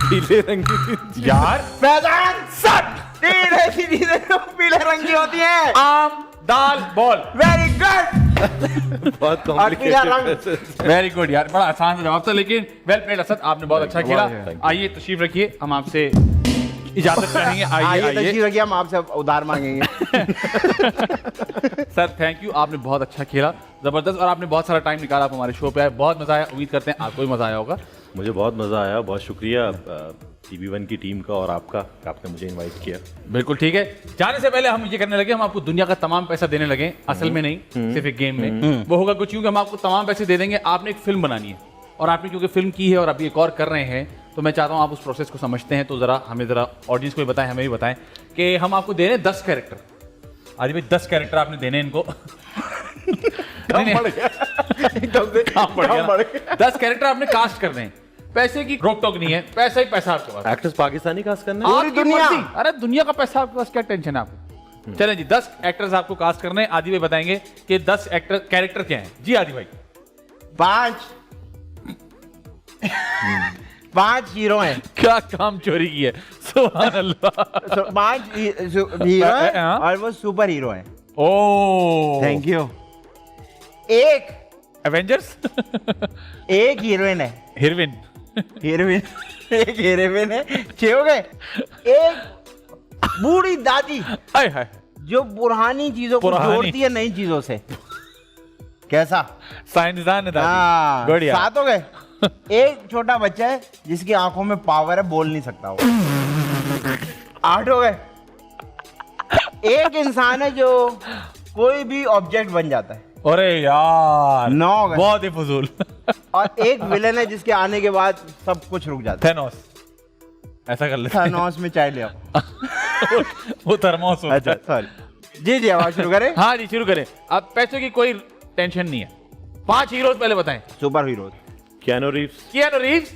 पीले रंग की यार फैजान सर। 3 ऐसी चीजें जो पीले रंग की होती हैं। आम, दाल, बॉल। Very good. बहुत और पीला रंग। कॉम्प्लिकेटेड। वेरी गुड यार, बड़ा आसान सा जवाब था, लेकिन वेल प्लेड असद, आपने बहुत अच्छा खेला। आइए तशरीफ रखिए, हम आपसे इजाजत चाहेंगे। आइए आइए आइए तशरीफ रखिए, हम आपसे उधार मांगेंगे। सर थैंक यू, आपने बहुत अच्छा खेला, जबरदस्त, और आपने बहुत सारा टाइम निकाला, आप हमारे शो पे आए, बहुत मजा आया। उम्मीद करते हैं आपको भी मजा आया होगा। मुझे बहुत मज़ा आया, बहुत शुक्रिया TV1 की टीम का और आपका, आपने मुझे इनवाइट किया। बिल्कुल ठीक है। जाने से पहले हम ये करने लगे, हम आपको दुनिया का तमाम पैसा देने लगे, असल में नहीं, सिर्फ एक गेम में। वो होगा कुछ यूं कि हम आपको तमाम पैसे दे देंगे, आपने एक फिल्म बनानी है, और आपने क्योंकि फिल्म की है और अभी एक और कर रहे हैं, तो मैं चाहता हूँ आप उस प्रोसेस को समझते हैं, तो जरा हमें, जरा ऑडियंस को भी बताएं, हमें भी बताएं कि हम आपको दे रहे हैं 10 कैरेक्टर। आदि भाई 10 कैरेक्टर आपने देने हैं इनको। नहीं, काम बढ़ गया। 10 कैरेक्टर आपने कास्ट करने हैं, पैसे की रोक टोक नहीं है, पैसा ही पैसा आपके पास। एक्टर्स पाकिस्तानी कास्ट करना है? आपकी दुनिया। मर्जी। अरे दुनिया का पैसा आपके पास, क्या टेंशन है आपको। चलें जी, 10 एक्टर्स आपको कास्ट करने हैं। आदि भाई बताएंगे कि 10 एक्टर कैरेक्टर क्या हैं। जी आदि भाई। 5 हीरो हैं। क्या काम चोरी की है, सुभान अल्लाह। 5 हीरो हैं हाँ। और वो सुपर हीरो हैं। ओ थैंक यू। एक एवेंजर्स। हीरोइन है। हिरविन। हीरोइन। एक हीरोइन है। 6 हो गए। एक बूढ़ी दादी हाय हाय, जो पुरानी चीजों को पुरानी। जोड़ती है नई चीजों से। कैसा? साइंसदान है दादी। हाँ, गुड यार। 7 हो गए। एक छोटा बच्चा है जिसकी आंखों में पावर है, बोल नहीं सकता वो। 8 हो गए। एक इंसान है जो कोई भी ऑब्जेक्ट बन जाता है। अरे यार 9 हो गए। बहुत ही फजूल। और एक विलन है जिसके आने के बाद सब कुछ रुक जाता है। थेनोस। ऐसा कर लेते थानोस में चाय ले आओ। हैं। वो थर्मोस होता अच्छा है। सॉरी। जी आवाज शुरू करें। हाँ जी शुरू करें। अब पैसों की कोई टेंशन नहीं है। 5 हीरोज पहले बताएं। Superhero. Keanu Reeves, Keanu Reeves,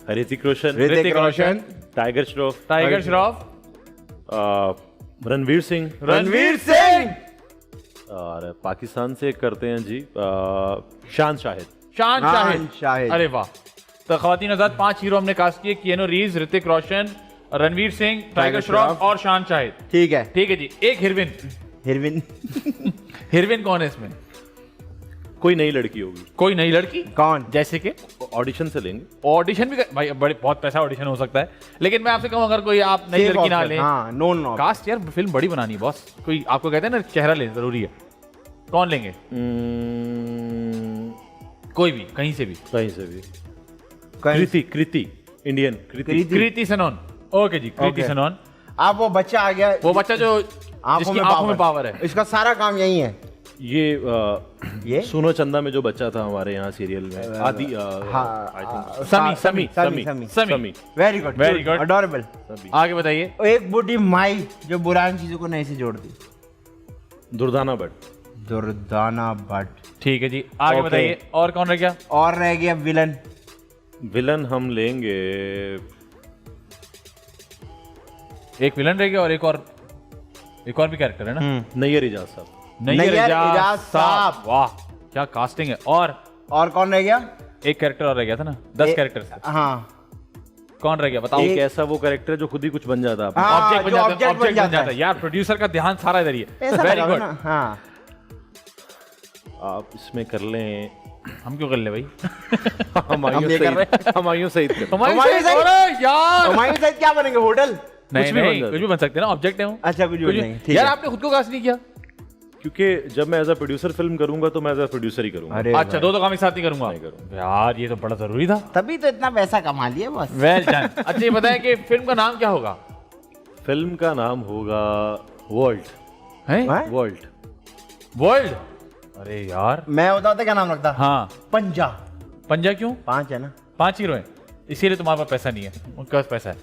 Hrithik Roshan, Hrithik Roshan, Tiger Shroff, Tiger Shroff, Ranveer Singh, Ranveer Singh, और पाकिस्तान से करते हैं जी शान शाहिद। शान शाहिद। शाहिद। अरे वाह। तो खवातीन आजाद 5 हीरो हमने कास्ट किए, कियानो रीव्स, ऋतिक रोशन, रणवीर सिंह, टाइगर श्रॉफ और शान शाहिद। ठीक है। ठीक है जी। एक हिरविन। हिरविन। हिरविन कौन है इसमें? कोई नई लड़की होगी, कोई नई लड़की। कौन? जैसे कि ऑडिशन से लेंगे। ऑडिशन भी भाई बड़े बहुत पैसा ऑडिशन हो सकता है, लेकिन मैं आपसे कहूँ अगर कोई आप नई Safe लड़की ना option, लें। हाँ, known option। कास्ट यार फिल्म बड़ी बनानी है बॉस, कोई आपको कहते हैं ना चेहरा ले जरूरी है। कौन लेंगे? कोई भी, कहीं से भी। कहीं से भी। कहीं- कृति इंडियन कृति। कृति सनोन। ओके जी, कृति Okay। सनोन। अब वो बच्चा आ गया। वो बच्चा जो जिसकी आंखों में पावर है। इसका सारा काम यही है। ये सुनो चंदा में जो बच्चा था हमारे यहाँ सीरियल में, आदि I think समी। Very good, Very good। Adorable. आगे बताइए। एक बूढ़ी माई जो पुरानी चीजों को नई से जोड़ती। दुर्दाना भट्ट। दुर्दाना भट्ट। ठीक है जी, आगे Okay। बताइए। और कौन रह गया? और रह गया विलन। विलन हम लेंगे, एक विलन रह गया और एक और भी कैरेक्टर है ना? नैयर इजाज साहब। नैयर नैयर इजाज इजाज साहब। साहब। वाह क्या कास्टिंग है। और कौन रह गया? एक कैरेक्टर और रह गया था ना, 10 ए- कैरेक्टर से। हाँ, कौन रह गया बताओ? एक ऐसा वो कैरेक्टर जो खुद ही कुछ बन जाता है अपना। हाँ, ऑब्जेक्ट बन जो जाता है, object बन ऑब्जेक्ट बन जाता जाता है यार। प्रोड्यूसर का ध्यान सारा इधर ही है। ऐसा वेरी लगा गुड। ना? हाँ। आप इसमें कर लें हम क्यों कर ले भाई? हमायूं ये कर रहे सईद। हमायूं सईद कर। हमारे हमारे से- सही- अरे यार हमारे साथ क्या बनेंगे? होटल? नहीं भी बन नहीं जाता कुछ भी बन सकते हैं ना, ऑब्जेक्ट है वो। अच्छा, कुछ भी बनेंगे, ठीक यार है। आपने खुद को कास्ट नहीं किया। क्योंकि जब मैं एज अ प्रोड्यूसर फिल्म करूंगा तो मैं एज अ प्रोड्यूसर ही करूंगा। अरे अच्छा, दो काम एक साथ नहीं करूंगा। नहीं करूंगा। यार ये तो बड़ा जरूरी था। तभी तो इतना पैसा कमा लिया बस। Well done. अच्छा ये बताएं कि फिल्म का नाम क्या होगा? फिल्म का नाम होगा वर्ल्ड। है हाँ? वर्ल्ड। वर्ल्ड। अरे यार मैं बताता क्या नाम रखता? हाँ। पंजा। पंजा क्यों? 5 है ना? 5 हीरो हैं, इसीलिए तुम्हारे पास पैसा नहीं है, उनके पास पैसा है।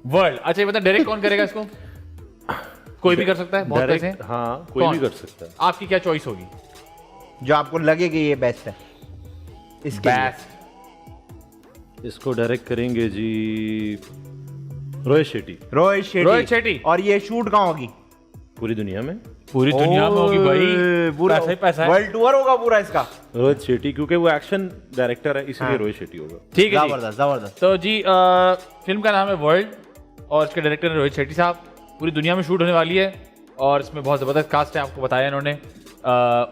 वर्ल्ड। अच्छा ये बता डायरेक्ट कौन करेगा इसको? कोई भी कर सकता है, बहुत पैसे हैं। हाँ, कोई कौन? भी कर सकता है। आपकी क्या चॉइस होगी? जो आपको लगे कि ये बेस्ट है इसके लिए। बेस्ट इसको डायरेक्ट करेंगे जी रोहित शेट्टी। रोहित शेट्टी। रोहित शेट्टी। और ये शूट कहाँ होगी? पूरी दुनिया में पूरी दुनिया में होगी भाई, पूरा पैसा ही पैसा है। वर्ल्ड टूर होगा पूरा इसका। रोहित शेट्टी, क्योंकि वो एक्शन डायरेक्टर है, इसलिए रोहित शेट्टी होगा। ठीक है जी। जबरदस्त जबरदस्त। तो जी फिल्म का नाम है वर्ल्ड और इसके डायरेक्टर है रोहित शेट्टी साहब। पूरी दुनिया में शूट होने वाली है और इसमें बहुत ज़बरदस्त कास्ट है, आपको बताया इन्होंने।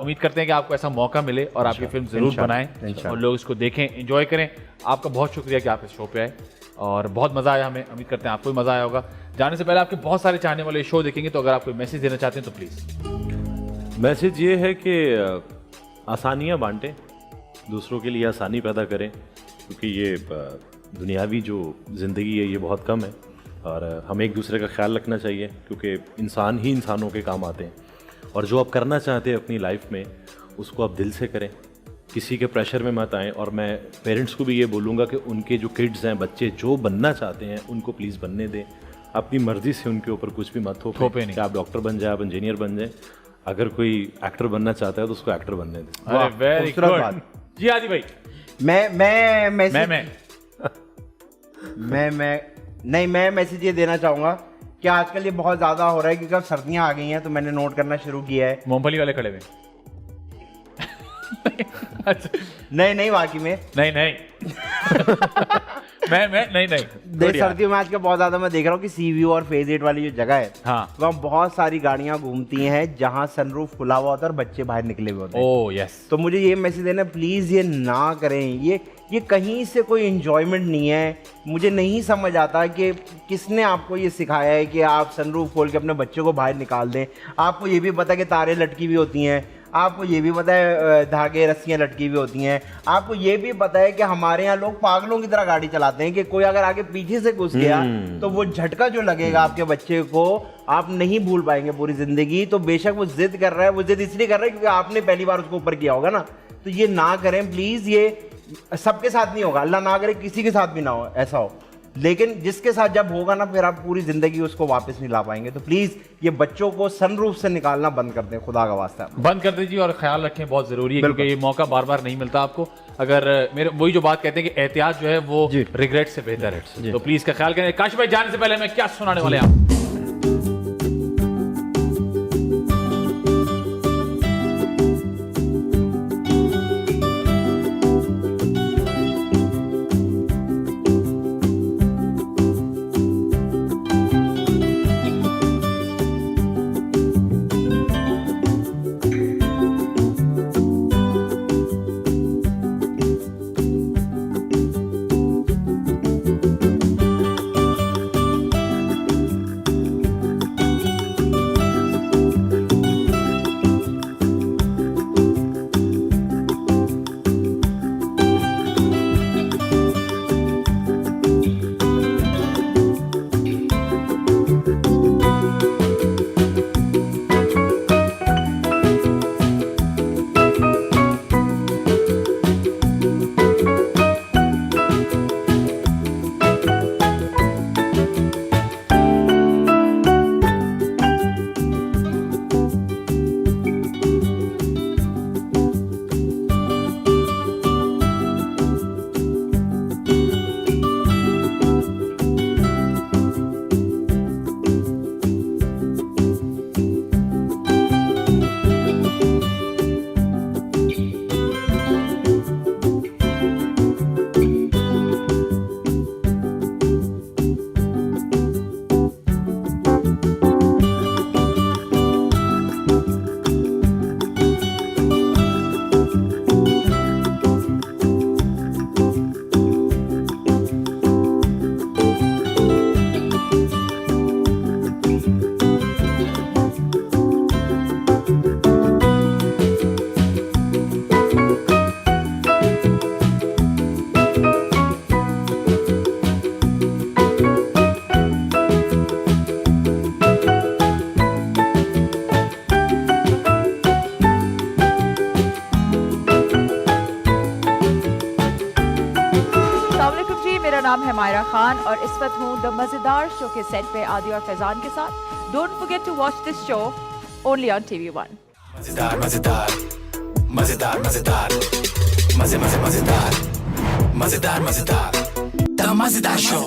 उम्मीद करते हैं कि आपको ऐसा मौका मिले और आप ये फिल्म ज़रूर बनाएं और लोग इसको देखें, एंजॉय करें। आपका बहुत शुक्रिया कि आप इस शो पे आए और बहुत मज़ा आया हमें। उम्मीद करते हैं आपको भी मज़ा आया होगा। जाने से पहले आपके बहुत सारे चाहने वाले शो देखेंगे, तो अगर आप कोई मैसेज देना चाहते हैं तो प्लीज़। मैसेज ये है कि आसानियाँ बांटें, दूसरों के लिए आसानी पैदा करें, क्योंकि ये दुनियावी जो ज़िंदगी है ये बहुत कम है और हमें एक दूसरे का ख्याल रखना चाहिए, क्योंकि इंसान ही इंसानों के काम आते हैं। और जो आप करना चाहते हैं अपनी लाइफ में उसको आप दिल से करें, किसी के प्रेशर में मत आएँ। और मैं पेरेंट्स को भी ये बोलूँगा कि उनके जो किड्स हैं, बच्चे जो बनना चाहते हैं उनको प्लीज़ बनने दें। अपनी मर्जी से उनके ऊपर कुछ भी मत थोपें नहीं। कि आप डॉक्टर बन जाए, आप इंजीनियर बन जाए, अगर कोई एक्टर बनना चाहता है तो उसको एक्टर बनने दें। अरे वेरी खूबसूरत गुड बात। जी आदि भाई। मैं मैसेज ये देना चाहूंगा कि आजकल ये बहुत ज्यादा हो रहा है, क्योंकि अब सर्दियां आ गई हैं तो मैंने नोट करना शुरू किया है। मूंगफली वाले खड़े हुए। अच्छा, नहीं वाकई में नहीं मैं नहीं सर्दियों में आजकल बहुत ज्यादा मैं देख रहा हूँ कि सी व्यू और फेज 8 वाली जो जगह है, हाँ, वहाँ बहुत सारी गाड़ियां घूमती हैं जहाँ सनरूफ खुला हुआ होता है और बच्चे बाहर निकले हुए होते हैं। Oh yes. तो मुझे ये मैसेज देना, प्लीज ये ना करें। ये कहीं से कोई एंजॉयमेंट नहीं है। मुझे नहीं समझ आता कि किसने आपको ये सिखाया है कि आप सनरूफ खोल के अपने बच्चों को बाहर निकाल दें। आपको ये भी पता है कि तारे लटकी हुई होती हैं, आपको ये भी पता है धागे रस्सियां लटकी हुई होती हैं, आपको ये भी पता है कि हमारे यहाँ लोग पागलों की तरह गाड़ी चलाते हैं कि कोई अगर आगे पीछे से घुस गया तो वो झटका जो लगेगा आपके बच्चे को आप नहीं भूल पाएंगे पूरी जिंदगी। तो बेशक वो जिद कर रहा है, वो जिद इसलिए कर रहा है क्योंकि आपने पहली बार उसको ऊपर किया होगा ना। तो ये ना करें प्लीज। ये सबके साथ नहीं होगा, अल्लाह ना करे किसी के साथ भी ना हो ऐसा हो, लेकिन जिसके साथ जब होगा ना फिर आप पूरी जिंदगी उसको वापस नहीं ला पाएंगे। तो प्लीज ये बच्चों को सनरूफ से निकालना बंद कर दें, खुदा का वास्ता बंद कर दीजिए। और ख्याल रखें, बहुत जरूरी है क्योंकि ये मौका बार बार नहीं मिलता आपको। अगर मेरे वही जो बात कहते हैं कि एहतियात जो है वो रिग्रेट से बेहतर है, तो प्लीज का ख्याल करें। काश भाई जाने से पहले हमें क्या सुनाने वाले हैं आप? नाम है मायरा खान और इस वक्त हूँ द मजेदार शो के सेट पे आदि और फैजान के साथ। Don't forget to watch this show only on TV1। मजेदार मजेदार मजेदार मजेदार मजे मजे मजेदार मजेदार मजेदार द मजेदार शो।